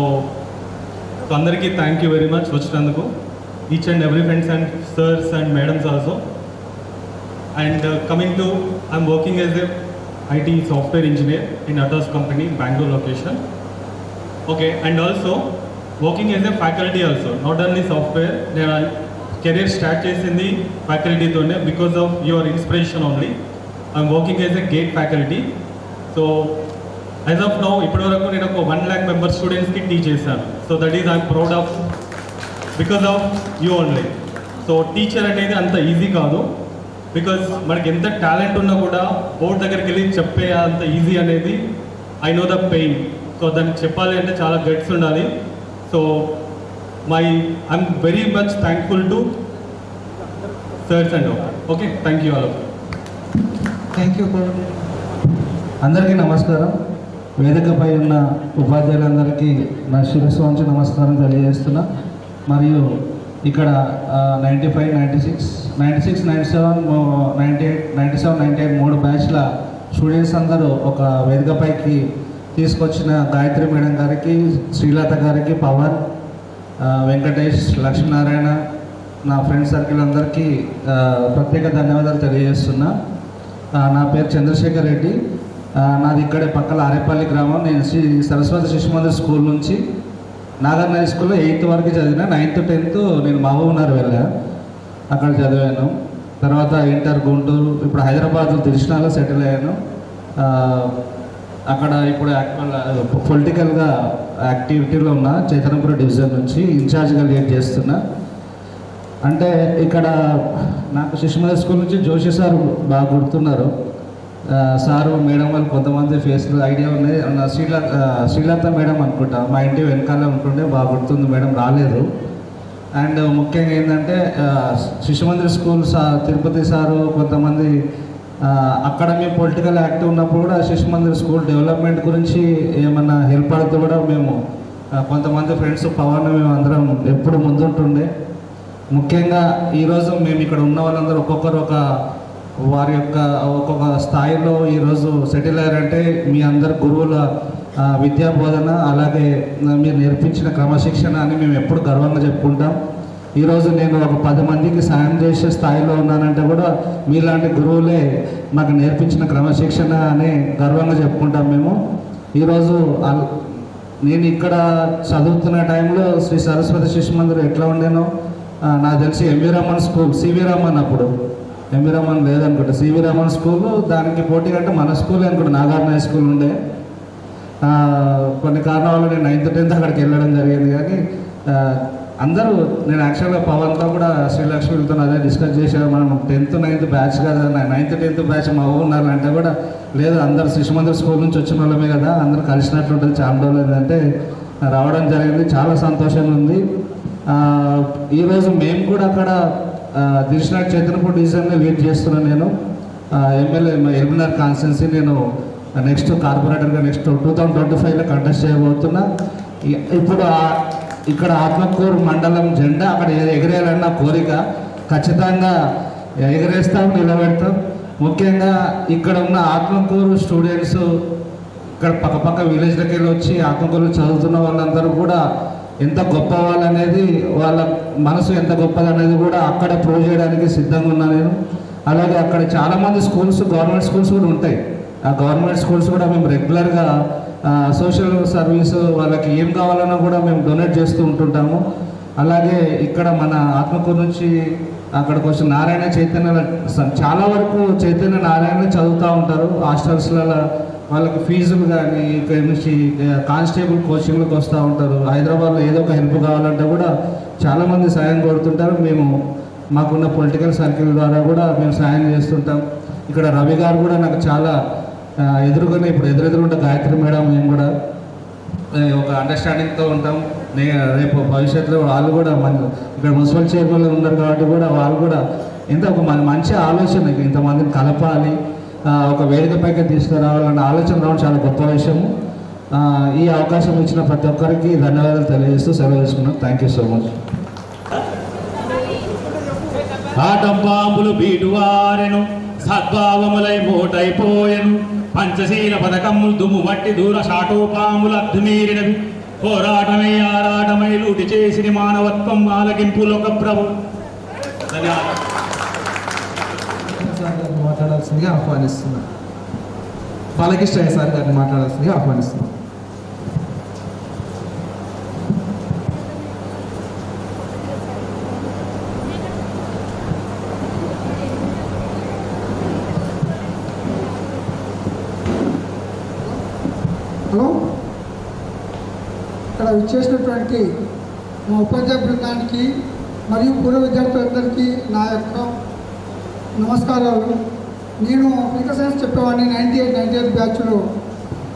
అందరికీ థ్యాంక్ యూ వెరీ మచ్ వచ్చినందుకు, each and every friends and sirs and madams also. And coming to I'm working as a IT software engineer in Atos company, Bangalore location. Okay, and also working as a faculty also, not only software. Then career start చేసింది faculty తోనే because of your inspiration only. I'm working as a GATE faculty. So as of now, ఇప్పటివరకు నేను ఒక 1 lakh member స్టూడెంట్స్కి టీచ్ చేశాను. So that is I'm proud of because of you only. So teacher అనేది అంత ఈజీ కాదు, బికాజ్ మనకి ఎంత టాలెంట్ ఉన్నా కూడా బోర్డు దగ్గరికి వెళ్ళి చెప్పే అంత ఈజీ అనేది I know the pain. So దానికి చెప్పాలి అంటే చాలా గట్స్ ఉండాలి. So I'm very much thankful to sirs and okay, thank you all. Thank you. అందరికీ నమస్కారం. వేదికపై ఉన్న ఉపాధ్యాయులందరికీ నా శిరస్సు వంచి నమస్కారం తెలియజేస్తున్నా. మరియు ఇక్కడ 95, 96, 97, 98, 97, 98 3 బ్యాచ్ల స్టూడెంట్స్ అందరూ ఒక వేదికపైకి తీసుకొచ్చిన గాయత్రి మేడం గారికి, శ్రీలత గారికి, పవన్, వెంకటేష్, లక్ష్మీనారాయణ, నా ఫ్రెండ్ సర్కిల్ అందరికీ ప్రత్యేక ధన్యవాదాలు తెలియజేస్తున్నా. నా పేరు చంద్రశేఖర్ రెడ్డి. నాది ఇక్కడే పక్కల ఆరేపల్లి గ్రామం. నేను శ్రీ సరస్వతి శిశు మందిర్ స్కూల్ నుంచి నాగర్ హై స్కూల్లో 8th వరకు చదివిన. 9th, 10th నేను మహబూబ్నగర్ వెళ్ళాను, అక్కడ చదివాను. తర్వాత ఇంటర్ గుంటూరు, ఇప్పుడు హైదరాబాద్లో దిల్షనాలో సెటిల్ అయ్యాను. అక్కడ ఇప్పుడు పొలిటికల్గా యాక్టివిటీలో ఉన్న చైతన్యపురం డివిజన్ నుంచి ఇన్ఛార్జ్గా లీడ్ చేస్తున్నా. అంటే ఇక్కడ నాకు శిశుమందిర్ స్కూల్ నుంచి జోషి సార్ బాగా గుర్తున్నారు. సారు మేడం వాళ్ళు కొంతమంది ఫేస్లు ఐడియా ఉన్నాయి. శ్రీలత మేడం అనుకుంటా, మా ఇంటి వెనకాలే ఉంటుండే, బాగా గుర్తుంది. మేడం రాలేదు. అండ్ ముఖ్యంగా ఏంటంటే శిశుమందిర్ స్కూల్ తిరుపతి సారు కొంతమంది అక్కడ మేము పొలిటికల్ యాక్టివ్ ఉన్నప్పుడు కూడా శిశుమందిర్ స్కూల్ డెవలప్మెంట్ గురించి ఏమన్నా హెల్ప్ పడితే కూడా మేము కొంతమంది ఫ్రెండ్స్ పవన్ మేము అందరం ఎప్పుడు ముందుంటుండే. ముఖ్యంగా ఈరోజు మేము ఇక్కడ ఉన్న వాళ్ళందరూ ఒక్కొక్కరు వారి యొక్క ఒక్కొక్క స్థాయిలో ఈరోజు సెటిల్ అయ్యారంటే మీ అందరు గురువుల విద్యా బోధన, అలాగే మీరు నేర్పించిన క్రమశిక్షణ అని మేము ఎప్పుడు గర్వంగా చెప్పుకుంటాం. ఈరోజు నేను ఒక 10 మందికి సాయం చేసే స్థాయిలో ఉన్నానంటే కూడా మీలాంటి గురువులే మాకు నేర్పించిన క్రమశిక్షణ అని గర్వంగా చెప్పుకుంటాం మేము. ఈరోజు నేను ఇక్కడ చదువుతున్న టైంలో శ్రీ సరస్వతి శిశు మందిర్ ఎట్లా ఉండేనో నాకు తెలిసి MV Raman school, CV Raman, అప్పుడు ఎంవి రమన్ లేదనుకుంటా, సివి రమన్ స్కూల్ దానికి పోటీ కంటే మన స్కూల్ అనుకుంటా నాగార్జున హై స్కూల్ ఉండే. కొన్ని కారణాల వల్ల నేను 9th, 10th అక్కడికి వెళ్ళడం జరిగింది. కానీ అందరూ నేను యాక్చువల్గా పవన్తో కూడా శ్రీలక్ష్మితో అదే డిస్కస్ చేశాను. మనం 10th, 9th బ్యాచ్ కదా, 9th, 10th బ్యాచ్ మా ఊరు అంటే కూడా లేదు, అందరు శిశుమందిర్ స్కూల్ నుంచి వచ్చిన వాళ్ళమే కదా, అందరూ కలిసినట్లు ఉంటుంది. చాలా రోజులు ఏంటంటే రావడం జరిగింది, చాలా సంతోషంగా ఉంది. ఈరోజు మేము కూడా అక్కడ దిల్షనాథ్ చైతన్యపూర్ డివిజన్లో లీడ్ చేస్తున్నాను. నేను ఎమ్మెల్యే ఎల్బీనగర్ కాన్స్టిట్యున్సీ నేను నెక్స్ట్ కార్పొరేటర్గా నెక్స్ట్ 2025లో కంటెస్ట్ చేయబోతున్నా. ఇప్పుడు ఇక్కడ ఆత్మకూరు మండలం జెండా అక్కడ ఎగిరేయాలన్న కోరిక, ఖచ్చితంగా ఎగిరేస్తాం, నిలబెడతాం. ముఖ్యంగా ఇక్కడ ఉన్న ఆత్మకూరు స్టూడెంట్స్, ఇక్కడ పక్కపక్క విలేజ్లకి వెళ్ళి వచ్చి ఆత్మకూరులో చదువుతున్న వాళ్ళందరూ కూడా ఎంత గొప్ప వాళ్ళనేది, వాళ్ళ మనసు ఎంత గొప్పదనేది కూడా అక్కడ ప్రూవ్ చేయడానికి సిద్ధంగా ఉన్నా నేను. అలాగే అక్కడ చాలామంది స్కూల్స్, గవర్నమెంట్ స్కూల్స్ కూడా ఉంటాయి. ఆ గవర్నమెంట్ స్కూల్స్ కూడా మేము రెగ్యులర్గా సోషల్ సర్వీస్ వాళ్ళకి ఏం కావాలన్నా కూడా మేము డొనేట్ చేస్తూ ఉంటుంటాము. అలాగే ఇక్కడ మన ఆత్మకూరు నుంచి అక్కడికి వచ్చి నారాయణ చైతన్య, చాలా వరకు చైతన్య నారాయణ చదువుతూ ఉంటారు హాస్టల్స్లలో. వాళ్ళకి ఫీజులు కానీ ఇక్కడ నుంచి కానిస్టేబుల్ కోచింగ్లకు వస్తూ ఉంటారు. హైదరాబాద్లో ఏదో ఒక హెల్ప్ కావాలంటే కూడా చాలామంది సాయం కోరుతుంటారు. మేము మాకున్న పొలిటికల్ సర్కిల్ ద్వారా కూడా మేము సాయం చేస్తుంటాం. ఇక్కడ రవి గారు కూడా నాకు చాలా ఎదురుగానే, ఇప్పుడు ఎదురెదురుంటే గాయత్రి మేడం, మేము కూడా ఒక అండర్స్టాండింగ్తో ఉంటాం. రేపు భవిష్యత్తులో వాళ్ళు కూడా మన ఇక్కడ మున్సిపల్ చైర్మన్లు ఉన్నారు కాబట్టి కూడా వాళ్ళు కూడా ఎంత ఒక మంచి ఆలోచన ఇంతమందిని కలపాలి, ఒక వేదికపైకి తీసుకురావాలన్న ఆలోచన రావడం చాలా గొప్ప విషయము. ఈ అవకాశం ఇచ్చిన ప్రతి ఒక్కరికి ధన్యవాదాలు తెలియజేస్తూ సెలవు తీసుకున్నాను. Thank you so much. ఆటంపాంబులు బీటువారెను సద్భావములై మోటైపోయెను పంచశీల పథకములు దుమ్ము మట్టి దూర షాటోపాముల అద్దుమీరినవి పోరాటమై ఆరాటమై లూటి చేసిన మానవత్వం ఆలగింపులొక ప్రభు. మాట్లాడాల్సిందిగా ఆహ్వానిస్తున్నాను. బాలకృష్ణ సార్ గారిని మాట్లాడాల్సిందిగా ఆహ్వానిస్తున్నాను. హలో, ఇక్కడ విచ్చేసినటువంటి మా ఉపాధ్యాయ బృందానికి మరియు పూర్వ విద్యార్థులందరికీ నా యొక్క నమస్కారాలు. నేను ఫిజికల్ సైన్స్ చెప్పేవాడిని 98 బ్యాచ్లో.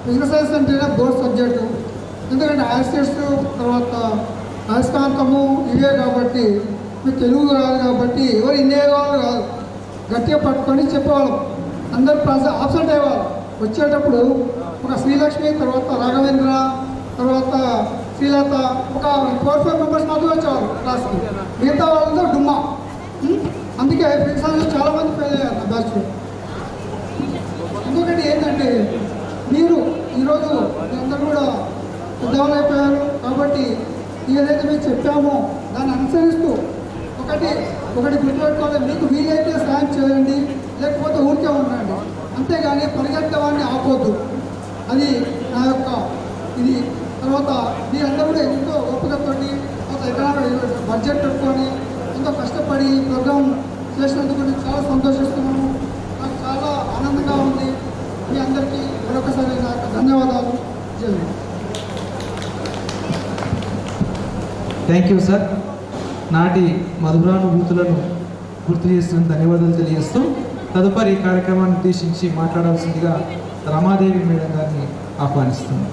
ఫిజికల్ సైన్స్ అంటేనే బోర్డ్ సబ్జెక్టు, ఎందుకంటే యాసిడ్స్ తర్వాత అయస్కాంతము ఇవే కాబట్టి మీకు తెలుగు రాదు కాబట్టి ఎవరు ఇన్నే వాళ్ళు కాదు, గట్టిగా పట్టుకొని చెప్పేవాళ్ళం. అందరూ ఆబ్సెంట్ అయ్యేవాళ్ళు. వచ్చేటప్పుడు ఒక శ్రీలక్ష్మి, తర్వాత రాఘవేంద్ర, తర్వాత శ్రీలత, ఒక 4-5 మెంబర్స్ మాత్రం వచ్చేవారు క్లాస్కి. మిగతా వాళ్ళతో డుమ్మా. అందుకే ఫిజిక్స్ చాలామంది ఫెయిల్ అయ్యారు నా బ్యాచ్లో. ఎందుకంటే ఏంటంటే మీరు ఈరోజు అందరూ కూడా పెద్దవాళ్ళు అయిపోయారు కాబట్టి ఏదైతే మేము చెప్పామో దాన్ని అనుసరిస్తూ ఒకటి గుర్తుపెట్టుకోవాలి. మీకు వీలైతే సాయం చేయండి, లేకపోతే ఊరికే ఉండండి, అంతేగాని పరిగెత్తవాడిని ఆపొద్దు. అది నా యొక్క ఇది. తర్వాత మీరందరూ కూడా ఎంతో ఓపికతో తర్వాత ఎకనామిక్ బడ్జెట్ పెట్టుకొని ఎంతో కష్టపడి ఈ ప్రోగ్రాం చేసినందుకు నేను చాలా సంతోషిస్తున్నాను. నాకు చాలా ఆనందంగా ఉంది. మీ అందరికీ మరొకసారి నా యొక్క ధన్యవాదాలు. Thank you sir. నాటి మధురానుభూతులను గుర్తు చేస్తున్న ధన్యవాదాలు తెలియజేస్తూ తదుపరి కార్యక్రమాన్ని ఉద్దేశించి మాట్లాడాల్సిందిగా రమాదేవి మేడం గారిని ఆహ్వానిస్తున్నాను.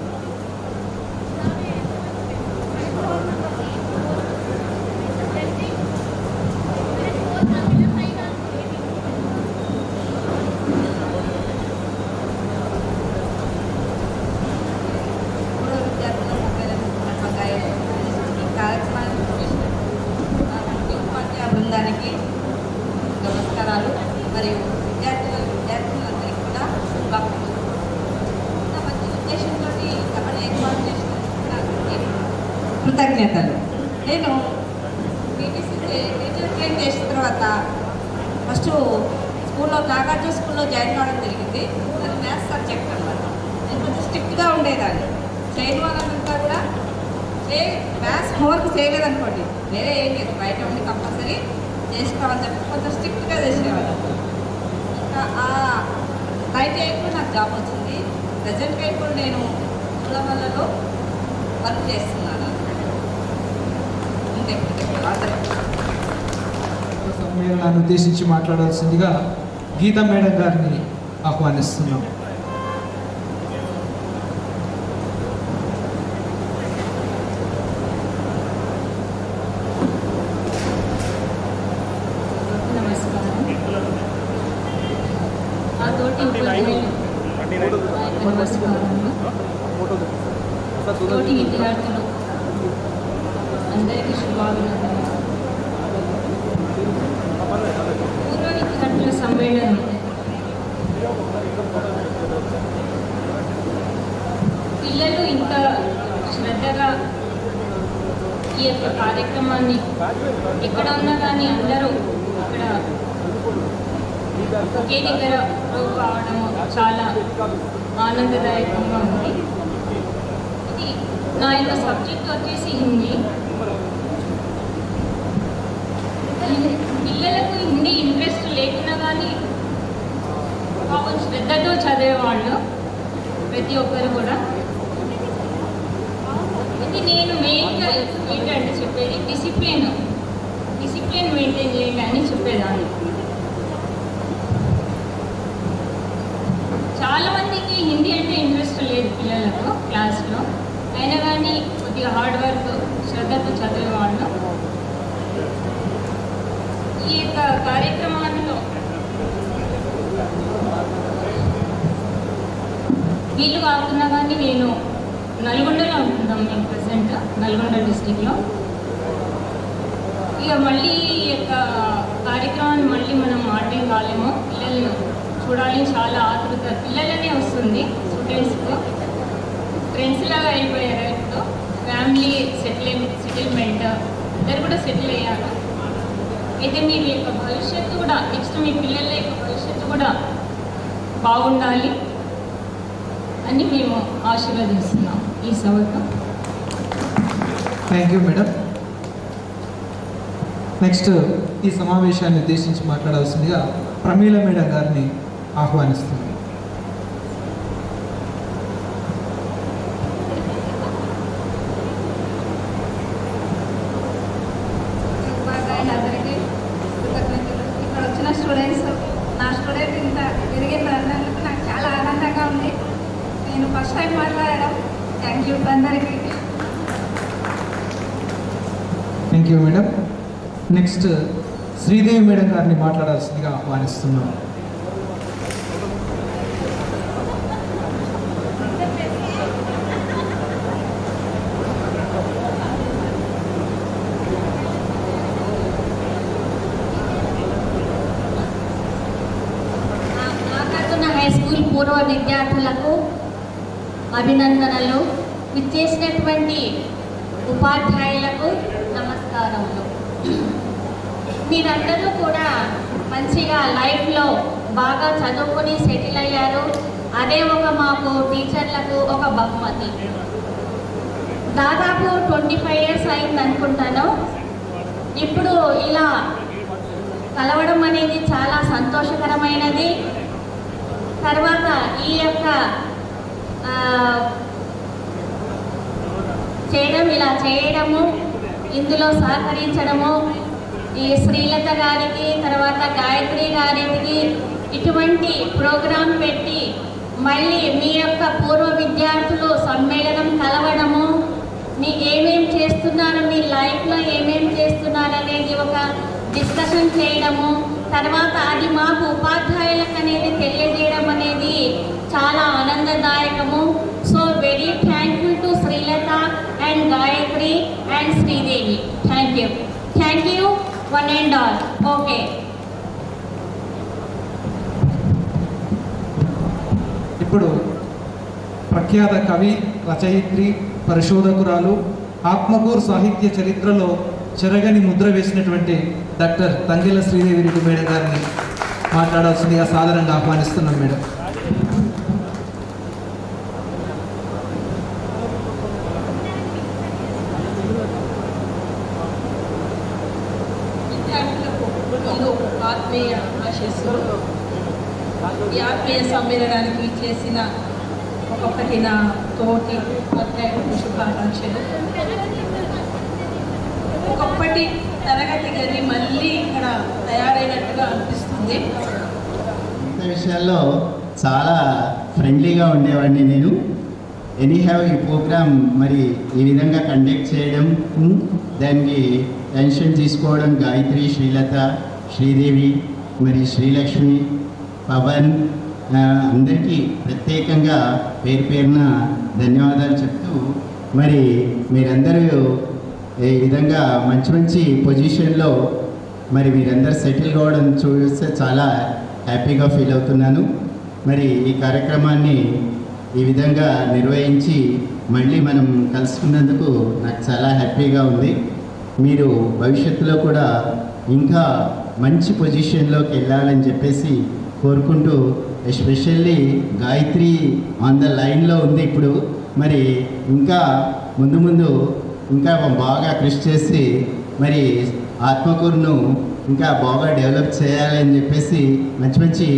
బృందానికి నమస్కారాలు మరియు విద్యార్థులందరికీ కూడా శుభాకాంక్షలు. మంచి ఉద్దేశంతో సభను ఏర్పాటు చేసిన కృతజ్ఞతలు. నేను టీచర్ ట్రైన్ చేసిన తర్వాత ఫస్ట్ స్కూల్లో నాగార్జున స్కూల్లో జాయిన్ కావడం జరిగింది. అది మ్యాథ్స్ సబ్జెక్ట్ అనమాట. నేను కొంచెం స్ట్రిక్ట్గా ఉండేదాన్ని. చేయని వాళ్ళంతా కూడా మ్యాథ్స్ హోంవర్క్ చేయలేదనుకోండి, వేరే ఏం లేదు, బయట ఉండి కంపల్సరీ చేసుకోవాలని చెప్పి కొంచెం స్ట్రిక్ట్గా చేసేవాళ్ళు. ఇంకా ఆ 98లో నాకు జాబ్ వచ్చింది. ప్రజెంట్గా ఇప్పుడు నేను ఉల్లవల్లలో వర్క్ చేస్తున్నాను. అంతే. సమ్మేళనాన్ని ఉద్దేశించి మాట్లాడాల్సిందిగా గీతా మేడం గారిని ఆహ్వానిస్తున్నాం. తోటి విద్యార్థులు అందరికీ శుభాభినందనలు. పూర్వ విద్యార్థుల సమ్మేళనం పిల్లలు ఇంత శ్రద్ధగా ఈ యొక్క కార్యక్రమాన్ని ఎక్కడ ఉన్నా కానీ అందరూ అక్కడ ఒకే దగ్గర కావడం చాలా ఆనందదాయకంగా ఉంది. ఇది నా యొక్క సబ్జెక్ట్ వచ్చేసి హిందీ. పిల్లలకు హిందీ ఇంట్రెస్ట్ లేకున్నా కానీ పాపం శ్రద్ధతో చదివేవాళ్ళు ప్రతి ఒక్కరు కూడా. ఇది నేను మెయిన్గా ఏంటంటే చెప్పేది డిసిప్లిన్ మెయింటైన్ చేయండి అని చెప్పేదాన్ని. చాలామందికి హిందీ అంటే ఇంట్రెస్ట్ లేదు పిల్లలకు క్లాస్లో, అయినా కానీ కొద్దిగా హార్డ్ వర్క్ శ్రద్ధతో చదివేవాళ్ళు. ఈ యొక్క కార్యక్రమం వీళ్ళు కాకుండా కానీ నేను నల్గొండలో ఉంటున్నాం మేము ప్రజెంట్ నల్గొండ డిస్టిక్లో. ఇక మళ్ళీ ఈ యొక్క కార్యక్రమాన్ని మళ్ళీ మనం ఆడడం కాలేమో, పిల్లల్ని చూడాలి చాలా ఆతృత పిల్లలనే వస్తుంది. స్టూడెంట్స్కు ఫ్రెండ్స్ లాగా అయిపోయారు. ఇప్పుడు ఫ్యామిలీ సెటిల్మెంట్ ఇద్దరు కూడా సెటిల్ అయ్యారు. అయితే మీ యొక్క భవిష్యత్తు కూడా నెక్స్ట్ మీ పిల్లల యొక్క భవిష్యత్తు కూడా బాగుండాలి అని మేము ఆశీర్వదిస్తున్నాం ఈ సభకు. Thank you madam. నెక్స్ట్ ఈ సమావేశాన్ని ఉద్దేశించి మాట్లాడాల్సిందిగా ప్రమీల మేడం గారిని ఆహ్వానిస్తుంది. అందరికీ కృతజ్ఞతలు. ఇక్కడ వచ్చిన స్టూడెంట్స్, నా స్టూడెంట్ ఇంత పెరిగినందుకు నాకు చాలా ఆనందంగా ఉంది. నేను ఫస్ట్ టైం మాట్లాడడం. థ్యాంక్ యూ అందరికీ. Thank you madam. Next Sridevi madam గారిని మాట్లాడాల్సిందిగా ఆహ్వానిస్తున్నాం. హై స్కూల్ పూర్వ విద్యార్థులకు అభినందనలు. విచ్చేసినటువంటి ఉపాధ్యాయులకు నమస్కారములు. మీరందరూ కూడా మంచిగా లైఫ్లో బాగా చదువుకొని సెటిల్ అయ్యారు. అదే మాకు టీచర్లకు ఒక బహుమతి. దాదాపు 25 years అయింది అనుకుంటాను. ఇప్పుడు ఇలా కలవడం అనేది చాలా సంతోషకరమైనది. తర్వాత ఈ యొక్క ఇలా చేయడము, ఇందులో సహకరించడము ఈ శ్రీలత గారికి, తర్వాత గాయత్రి గారికి ఇటువంటి ప్రోగ్రాం పెట్టి మళ్ళీ మీ యొక్క పూర్వ విద్యార్థులు సమ్మేళనం కలవడము, మీకు ఏమేం చేస్తున్నారు, మీ లైఫ్లో ఏమేం చేస్తున్నారు అనేది ఒక డిస్కషన్ చేయడము, తర్వాత అది మాకు ఉపాధ్యాయులకు అనేది తెలియజేయడం అనేది చాలా ఆనందదాయకము. So very thankful to Srilatha and Gayatri and Sridevi. Thank you one and all. Okay. ఇప్పుడు ప్రఖ్యాత కవి, రచయిత్రి, పరిశోధకురాలు, ఆత్మకూరు సాహిత్య చరిత్రలో చెరగని ముద్ర వేసినటువంటి డాక్టర్ తంగెల శ్రీదేవి రెడ్డి మేడం గారిని మాట్లాడాల్సిందిగా సాధారణంగా ఆహ్వానిస్తున్నాం మేడం. ఆత్మీయ ఆశీస్సులు. ఈ ఆత్మీయ సమ్మేళనానికి చేసిన ఒక్కొక్కటి నా తోటి అధ్యాయులకు శుభాకాంక్షలు. ఒక్కొక్కటి తరగతి గది మళ్ళీ ఇక్కడ తయారైనట్టుగా అనిపిస్తుంది. మిగతా విషయాల్లో చాలా ఫ్రెండ్లీగా ఉండేవాడిని నేను. ఎనీహ్యావ్ ఈ ప్రోగ్రామ్ మరి ఈ విధంగా కండక్ట్ చేయడం, దానికి టెన్షన్ తీసుకోవడం గాయత్రి, శ్రీలత, శ్రీదేవి, మరి శ్రీలక్ష్మి, పవన్ అందరికీ ప్రత్యేకంగా పేరు పేరున ధన్యవాదాలు చెప్తూ, మరి మీరందరూ ఈ విధంగా మంచి మంచి పొజిషన్లో మరి మీరందరూ సెటిల్ కావడం చూస్తే చాలా హ్యాపీగా ఫీల్ అవుతున్నాను. మరి ఈ కార్యక్రమాన్ని ఈ విధంగా నిర్వహించి మళ్ళీ మనం కలుసుకున్నందుకు నాకు చాలా హ్యాపీగా ఉంది. మీరు భవిష్యత్తులో కూడా ఇంకా మంచి పొజిషన్లోకి వెళ్ళాలని చెప్పేసి కోరుకుంటూ, ఎస్పెషల్లీ గాయత్రి ఆన్ ద లైన్లో ఉంది ఇప్పుడు. మరి ఇంకా ముందు ముందు ఇంకా బాగా కృషి చేసి మరి ఆత్మకూరును ఇంకా బాగా డెవలప్ చేయాలని చెప్పేసి మంచి మంచి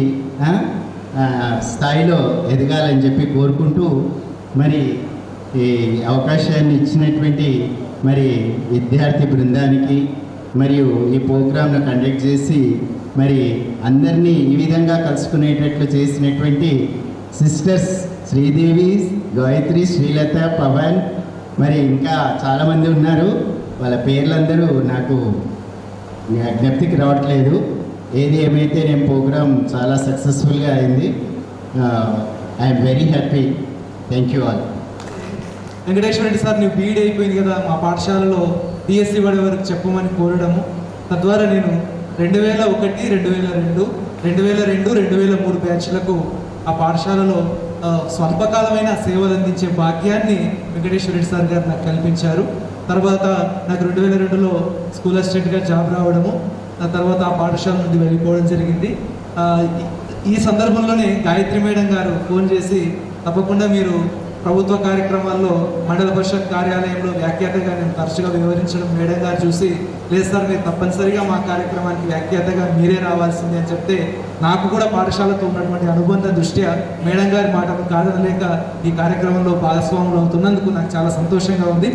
స్థాయిలో ఎదగాలని చెప్పి కోరుకుంటూ, మరి ఈ అవకాశాన్ని ఇచ్చినటువంటి మరి విద్యార్థి బృందానికి మరియు ఈ ప్రోగ్రాంను కండక్ట్ చేసి మరి అందరినీ ఈ విధంగా కలుసుకునేటట్లు చేసినటువంటి సిస్టర్స్ శ్రీదేవి, గాయత్రి, శ్రీలత, పవన్, మరి ఇంకా చాలామంది ఉన్నారు. వాళ్ళ పేర్లందరూ నాకు జ్ఞప్తికి రావట్లేదు. ఏది ఏమైతే నేను ప్రోగ్రామ్ చాలా సక్సెస్ఫుల్గా అయింది. I'm very happy thank you all. Venkateswara Reddy sir నీవు బీఈడీ అయిపోయింది కదా, మా పాఠశాలలో డిఎస్సి పడే వరకు చెప్పమని కోరడము, తద్వారా నేను 2001, 2002, 2002, 2003 బ్యాచ్లకు ఆ పాఠశాలలో స్వల్పకాలమైన సేవలు అందించే భాగ్యాన్ని వెంకటేశ్వర రెడ్డి సార్ గారు నాకు కల్పించారు. తర్వాత నాకు 2002లో స్కూల్ అసిస్టెంట్గా జాబ్ రావడము, ఆ తర్వాత ఆ పాఠశాల నుండి వెళ్ళిపోవడం జరిగింది. ఈ సందర్భంలోనే గాయత్రి మేడం గారు ఫోన్ చేసి తప్పకుండా మీరు ప్రభుత్వ కార్యక్రమాల్లో మండల పరిషత్ కార్యాలయంలో వ్యాఖ్యాతగా నేను తరచుగా వివరించడం మేడం గారు చూసి, లేదు సార్ మీరు తప్పనిసరిగా మా కార్యక్రమానికి వ్యాఖ్యాతగా మీరే రావాల్సింది అని చెప్తే, నాకు కూడా పాఠశాలతో ఉన్నటువంటి అనుబంధ దృష్ట్యా మేడం గారి మాటను కాదనలేక ఈ కార్యక్రమంలో భాగస్వాములు అవుతున్నందుకు నాకు చాలా సంతోషంగా ఉంది.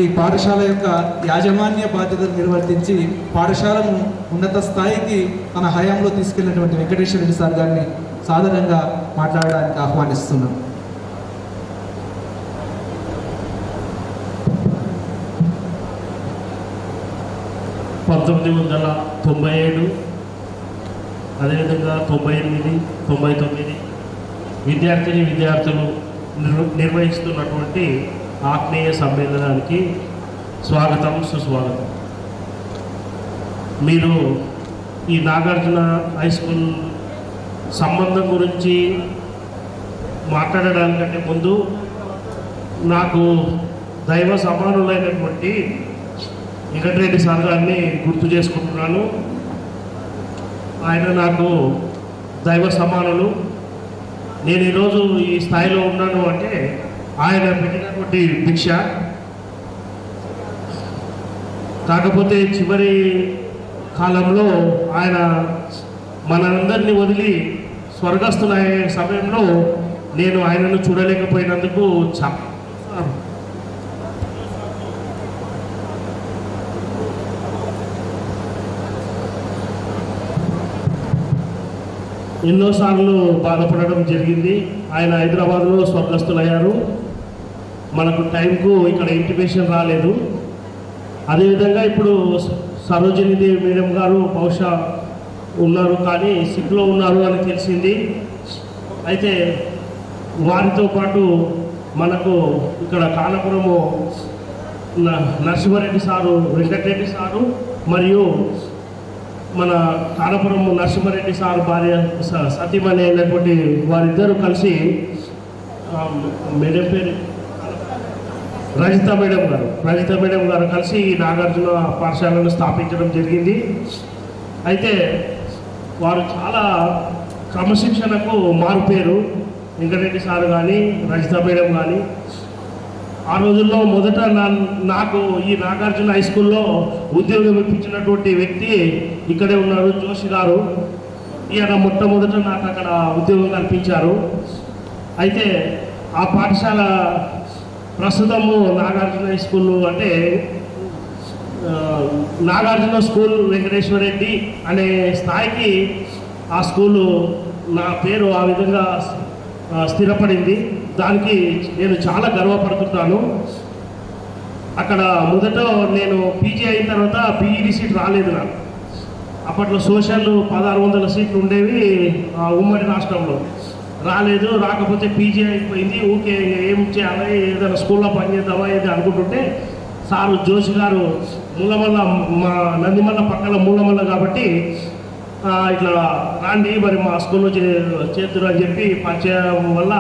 ఈ పాఠశాల యొక్క యాజమాన్య బాధ్యతలు నిర్వర్తించి పాఠశాలను ఉన్నత స్థాయికి తన హయాంలో తీసుకెళ్లినటువంటి వెంకటేశ్వర రెడ్డి సార్ గారిని సాధారణంగా మాట్లాడడానికి ఆహ్వానిస్తున్నాం. అదేవిధంగా 98, 99 విద్యార్థులు నిర్వహిస్తున్నటువంటి ఆత్మీయ సమ్మేళనానికి స్వాగతం, సుస్వాగతం. మీరు ఈ నాగార్జున హై స్కూల్ సంబంధం గురించి మాట్లాడడానికంటే ముందు నాకు దైవ సమానులైనటువంటి వెంకటరెడ్డి సార్ గారిని గుర్తు చేసుకుంటున్నాను. ఆయన నాకు దైవ సమానులు. నేను ఈరోజు ఈ స్థాయిలో ఉన్నాను అంటే ఆయన పెట్టినటువంటి భిక్ష. కాకపోతే చివరి కాలంలో ఆయన మనందరినీ వదిలి స్వర్గస్థులయ్యే సమయంలో నేను ఆయనను చూడలేకపోయినందుకు ఎన్నోసార్లు బాధపడడం జరిగింది. ఆయన హైదరాబాద్లో స్వర్గస్థులయ్యారు. మనకు టైంకు ఇక్కడ ఇంటిమేషన్ రాలేదు. అదేవిధంగా ఇప్పుడు సరోజినీదేవి మేడం గారు బహుశా ఉన్నారు, కానీ సిక్లో ఉన్నారు అని తెలిసింది. అయితే వారితో పాటు మనకు ఇక్కడ కానపురము నరసింహారెడ్డి సారు, వెంకటరెడ్డి సారు మరియు మన కానపురం నరసింహారెడ్డి సార్ భార్య సతీమణి అయినటువంటి వారిద్దరూ కలిసి మేడం పేరు రజిత మేడం గారు కలిసి ఈ నాగార్జున పాఠశాలను స్థాపించడం జరిగింది. అయితే వారు చాలా క్రమశిక్షణకు మారుపేరు. వెంకటరెడ్డి సార్ కానీ రజిత మేడం కానీ ఆ రోజుల్లో మొదట నాకు ఈ నాగార్జున హై స్కూల్లో ఉద్యోగం ఇప్పించినటువంటి వ్యక్తి ఇక్కడే ఉన్నారు, జోషి గారు. ఈయన మొట్టమొదట నాకు అక్కడ ఉద్యోగం కల్పించారు. అయితే ఆ పాఠశాల ప్రస్తుతము నాగార్జున హై స్కూల్ అంటే నాగార్జున స్కూల్ వెంకటేశ్వర రెడ్డి అనే స్థాయికి ఆ స్కూలు నా పేరు ఆ విధంగా స్థిరపడింది. దానికి నేను చాలా గర్వపడుతున్నాను. అక్కడ మొదట నేను పీజీ అయిన తర్వాత బీఈడీ సీట్ రాలేదు నాకు. అప్పట్లో సోషల్ 1600 సీట్లు ఉండేవి ఉమ్మడి రాష్ట్రంలో. రాకపోతే పీజీ అయిపోయింది. ఊకే ఏం చేయాలి, ఏదైనా స్కూల్లో పనిచేద్దామా ఇది అనుకుంటుంటే సారు జోషి గారు మూలమల్ల, మా నందిమల్ల పక్కన మూలమల్ల కాబట్టి ఇట్లా రాండి మరి మా స్కూల్లో చేతురు అని చెప్పి పరిచయం వల్ల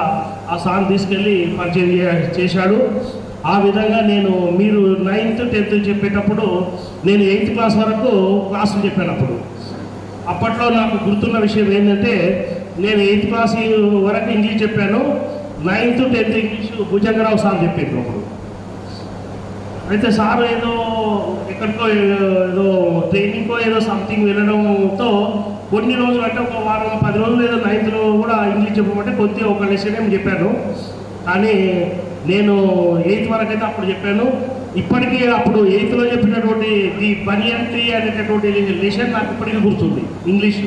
ఆ సార్ తీసుకెళ్ళి పరిచయం చేశాడు. ఆ విధంగా మీరు 9th, 10th చెప్పేటప్పుడు నేను 8th క్లాస్ వరకు క్లాసులు చెప్పాను. అప్పట్లో నాకు గుర్తున్న విషయం ఏంటంటే నేను 8th క్లాస్ వరకు ఇంగ్లీష్ చెప్పాను. 9th, 10th English Bhujanga Rao sir చెప్పారు అప్పుడు. అయితే సార్ ఏదో ఎక్కడికో ఏదో ట్రైనింగ్కో ఏదో సంథింగ్ వెళ్ళడంతో కొన్ని రోజులు అంటే ఒక వారం 10 రోజులు ఏదో 9thలో కూడా ఇంగ్లీష్ చెప్పమంటే కొద్దిగా ఒక లెసన్ ఏం చెప్పాను. కానీ నేను 8th వరకు అయితే అప్పుడు చెప్పాను. ఇప్పటికీ అప్పుడు 8thలో చెప్పినటువంటి ది బనియన్ ట్రీ అనేటటువంటి లెసన్ నాకు ఇప్పటికీ గుర్తుంది ఇంగ్లీష్.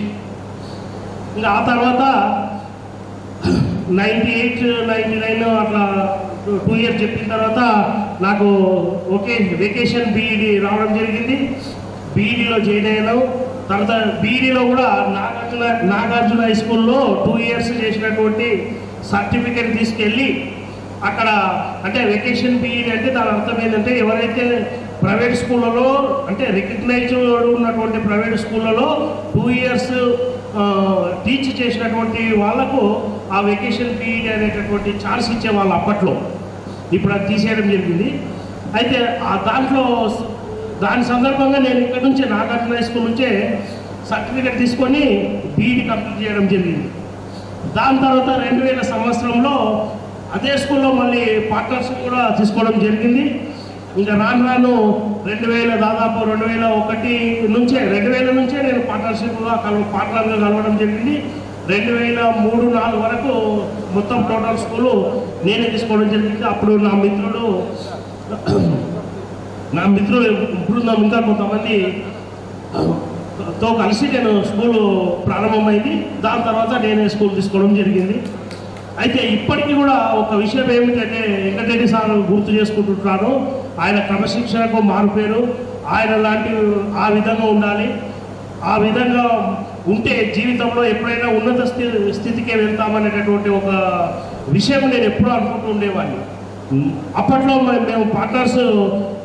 ఇంకా ఆ తర్వాత 98, 99 అట్లా 2 years చెప్పిన తర్వాత నాకు ఓకే వెకేషన్ బీఈడీ రావడం జరిగింది. బీఈడీలో జాయిన్ అయ్యాను. తర్వాత బీఈడీలో కూడా నాగార్జున హై స్కూల్లో 2 years చేసినటువంటి సర్టిఫికేట్ తీసుకెళ్ళి అక్కడ అంటే వెకేషన్ పీరియడ్ అంటే దాని అర్థం ఏంటంటే ఎవరైతే ప్రైవేట్ స్కూళ్ళలో అంటే రికగ్నైజ్ ఉన్నటువంటి ప్రైవేట్ స్కూళ్ళలో 2 years టీచ్ చేసినటువంటి వాళ్ళకు ఆ వెకేషన్ పీరియడ్ అనేటటువంటి ఛాన్స్ ఇచ్చేవాళ్ళు అప్పట్లో. ఇప్పుడు అది తీసేయడం జరిగింది. అయితే దాని సందర్భంగా నేను ఇక్కడ నుంచే నాగార్జున హై స్కూల్ నుంచే సర్టిఫికేట్ తీసుకొని బీఈడి కంప్లీట్ చేయడం జరిగింది. దాని తర్వాత 2000 సంవత్సరంలో అదే స్కూల్లో మళ్ళీ పార్ట్నర్షిప్ కూడా తీసుకోవడం జరిగింది. ఇంకా రాను దాదాపు 2001 నుంచే నేను పార్ట్నర్గా కలవడం జరిగింది. 2003-04 వరకు మొత్తం టోటల్ స్కూలు నేనే తీసుకోవడం జరిగింది. అప్పుడు నా మిత్రులు బృందం ఇంకా కొంతమంది తో కలిసి నేను స్కూలు ప్రారంభమైంది. దాని తర్వాత నేనే స్కూల్ తీసుకోవడం జరిగింది. అయితే ఇప్పటికీ కూడా ఒక విషయం ఏమిటంటే వెంకటరెడ్డి సార్ గుర్తు చేసుకుంటుంటాను, ఆయన క్రమశిక్షణకు మారుపేరు. ఆయన లాంటి ఆ విధంగా ఉండాలి. ఆ విధంగా ఉంటే జీవితంలో ఎప్పుడైనా ఉన్నత స్థితికే వెళ్తామనేటటువంటి ఒక విషయం నేను ఎప్పుడూ అనుకుంటూ ఉండేవాడిని. అప్పట్లో మేము పార్ట్నర్స్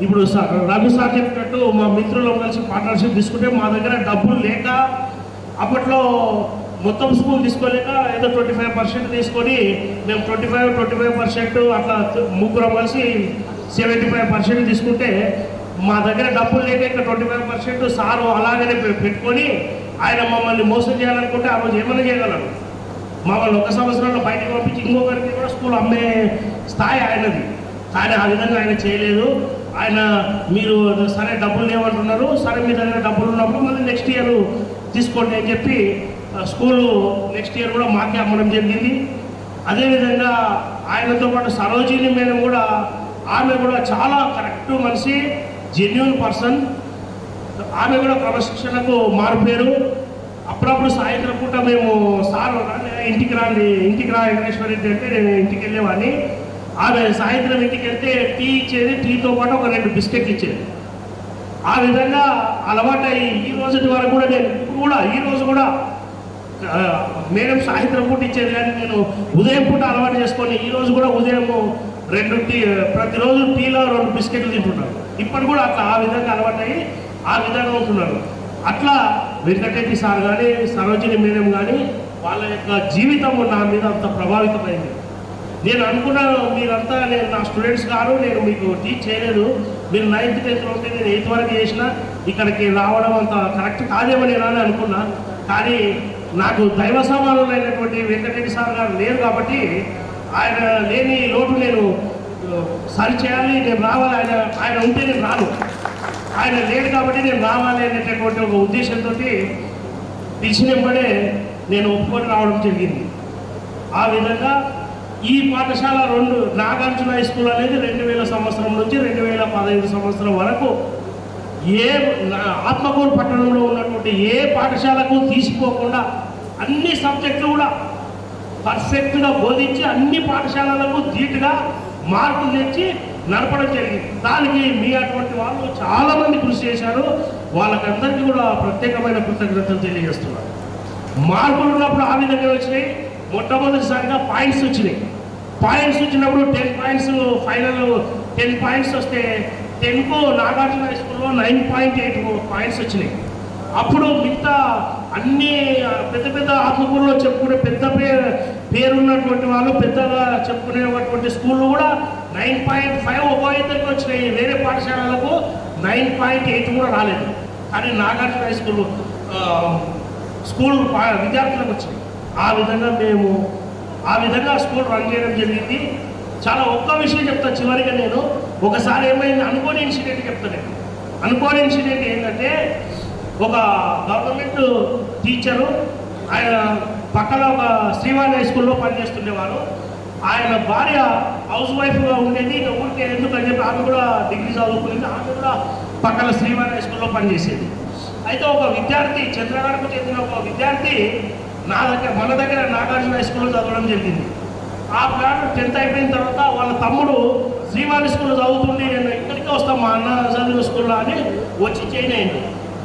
ఇప్పుడు రఘు సార్ చెప్పినట్టు మా మిత్రులు కలిసి పార్ట్నర్షిప్ తీసుకుంటే మా దగ్గర డబ్బులు లేక అప్పట్లో మొత్తం స్కూల్ తీసుకోలేక ఏదో 25% తీసుకొని మేము 25% అట్లా ముగ్గురం కలిసి 75% తీసుకుంటే మా దగ్గర డబ్బులు లేక ఇంకా 25% సారు అలాగనే పెట్టుకొని ఆయన మమ్మల్ని మోసం చేయాలనుకుంటే ఆ రోజు ఏమైనా చేయగలరు. మమ్మల్ని 1 సంవత్సరంలో బయటకు పంపించి ఇంకొకరికి కూడా స్కూల్ అమ్మే స్థాయి ఆయనది. కానీ ఆ విధంగా ఆయన చేయలేదు. ఆయన మీరు సరే డబ్బులు లేవంటున్నారు, సరే మీ దగ్గర డబ్బులు ఉన్నప్పుడు మళ్ళీ నెక్స్ట్ ఇయర్ తీసుకోండి అని చెప్పి స్కూలు నెక్స్ట్ ఇయర్ కూడా మాకే అమ్మడం జరిగింది. అదేవిధంగా ఆయనతో పాటు సరోజిని మేడం కూడా, ఆమె కూడా చాలా కరెక్ట్ మనిషి, జెన్యూన్ పర్సన్. ఆమె కూడా క్రమశిక్షణకు మారిపోయారు. అప్పుడప్పుడు సాయంత్రం పూట మేము సార్ ఇంటికి రా వెంకటేశ్వర రెడ్డి అంటే నేను ఇంటికి వెళ్ళేవాడిని. ఆమె సాయంత్రం ఇంటికి వెళ్తే టీ ఇచ్చేది, టీతో పాటు ఒక 2 బిస్కెట్లు ఇచ్చేది. ఆ విధంగా అలవాటై ఈ రోజు వరకు కూడా నేను ఈ రోజు కూడా మేడం సాయంత్రం పూట ఇచ్చేది, కానీ నేను ఉదయం పూట అలవాటు చేసుకొని ఈరోజు కూడా ఉదయం 2 టీ ప్రతిరోజు టీలో 2 బిస్కెట్లు తింటున్నాను. ఇప్పుడు కూడా అట్లా ఆ విధంగా అలవాటయ్యి ఆ విధంగా ఉంటున్నారు. అట్లా వెంకటరెడ్డి సార్ కానీ సరోజిని మేడం కానీ వాళ్ళ యొక్క జీవితం నా మీద అంత ప్రభావితమైంది. నేను అనుకున్నాను మీరంతా నా స్టూడెంట్స్ గారు, నేను మీకు టీచ్ చేయలేదు, మీరు 9th 10th ఉంటే నేను 8th వరకు చేసిన, ఇక్కడికి రావడం అంత కరెక్ట్ కాదేమో నేను అని అనుకున్నా. కానీ నాకు దైవ సమానులైనటువంటి వెంకటరెడ్డి సార్ గారు లేరు కాబట్టి ఆయన లేని లోటు నేను సరి చేయాలి, నేను రావాలి. ఆయన ఉంటే నేను రాను, ఆయన లేడు కాబట్టి నేను రావాలి అనేటటువంటి ఒక ఉద్దేశంతో పిలిచినప్పుడే నేను ఒప్పుకొని రావడం జరిగింది. ఆ విధంగా ఈ పాఠశాల నాగార్జున హై స్కూల్ అనేది 2000 సంవత్సరం నుంచి 2015 సంవత్సరం వరకు ఆత్మకూరు పట్టణంలో ఉన్నటువంటి ఏ పాఠశాలకు తీసిపోకుండా అన్ని సబ్జెక్టులు కూడా పర్ఫెక్ట్గా బోధించి అన్ని పాఠశాలలకు ధీటుగా మార్కులు తెచ్చి నడపడం జరిగింది. దానికి మీ అటువంటి వాళ్ళు చాలామంది కృషి చేశారు. వాళ్ళకందరికీ కూడా ప్రత్యేకమైన కృతజ్ఞతలు తెలియజేస్తున్నారు. మార్కులు ఉన్నప్పుడు ఆ విధంగా వచ్చినాయి. మొట్టమొదటిసారిగా పాయింట్స్ వచ్చినాయి. పాయింట్స్ వచ్చినప్పుడు 10 పాయింట్స్ ఫైనల్ 10 పాయింట్స్ వస్తే 10కు నాగార్జున హై స్కూల్లో 9.8 పాయింట్స్ వచ్చినాయి. అప్పుడు మిగతా అన్ని పెద్ద ఆత్మకూరులో చెప్పుకునే పేరున్నటువంటి వాళ్ళు పెద్దగా చెప్పుకునేటువంటి స్కూళ్ళు కూడా 9.5 ఒక్కో ఇద్దరికి వచ్చినాయి. వేరే పాఠశాలలకు 9.8 కూడా రాలేదు. కానీ నాగార్జున హై స్కూల్ విద్యార్థులకు వచ్చినాయి. ఆ విధంగా స్కూల్ రన్ చేయడం జరిగింది. చాలా ఒక్క విషయం చెప్తా చివరిగా, నేను ఒకసారి ఏమైంది అనుకోని ఇన్సిడెంట్ చెప్తాను. అనుకోని ఇన్సిడెంట్ ఏంటంటే, ఒక గవర్నమెంట్ టీచరు ఆయన పక్కన ఒక శ్రీవాణి హై స్కూల్లో పనిచేస్తుండేవారు. ఆయన భార్య హౌస్ వైఫ్గా ఉండేది. ఊరికే ఎందుకని చెప్పి ఆమె కూడా డిగ్రీ చదువుకునేది. ఆమె కూడా పక్కన శ్రీవాణి హై స్కూల్లో పనిచేసేది. అయితే ఒక విద్యార్థి, చంద్రగఢకు చెందిన ఒక విద్యార్థి మన దగ్గర నాగార్జున హై స్కూల్లో చదవడం జరిగింది. ఆ పిల్లాడు 10th అయిపోయిన తర్వాత వాళ్ళ తమ్ముడు శ్రీవాణి స్కూల్లో చదువుతుంది, నేను ఇక్కడికే వస్తాను మా అన్న చదివిన స్కూల్లో అని వచ్చి జాయిన్ అయింది.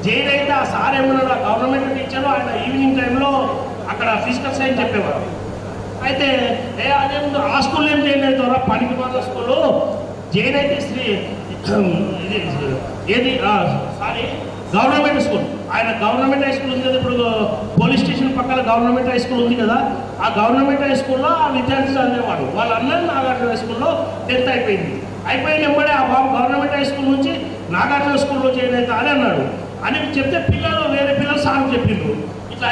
జాయిన్ అయితే ఆ సార్ ఏమన్నాడు, ఆ గవర్నమెంట్ టీచరు ఆయన ఈవినింగ్ టైంలో అక్కడ ఫిజికల్ సైన్స్ చెప్పేవారు. అయితే అదేం ఆ స్కూల్లో ఏం చేయలేదు ద్వారా పనికి మాల స్కూల్లో జైన్ అయితే ఏది సారీ గవర్నమెంట్ స్కూల్. ఆయన గవర్నమెంట్ హై స్కూల్ ఉంది కదా, ఇప్పుడు పోలీస్ స్టేషన్ పక్కన గవర్నమెంట్ హై స్కూల్ ఉంది కదా, ఆ గవర్నమెంట్ హై స్కూల్లో ఆ విద్యార్థి చదివేవాడు. వాళ్ళ అన్నది నాగార్జున హై స్కూల్లో 10th అయిపోయింది. వెంబడే ఆ బాబు గవర్నమెంట్ హై స్కూల్ నుంచి నాగార్జున స్కూల్లో జాయిన్ అవుతా అని అన్నాడు. అని చెప్తే పిల్లలు వేరే పిల్లలు సార్ చెప్పిండ్రు ఇట్లా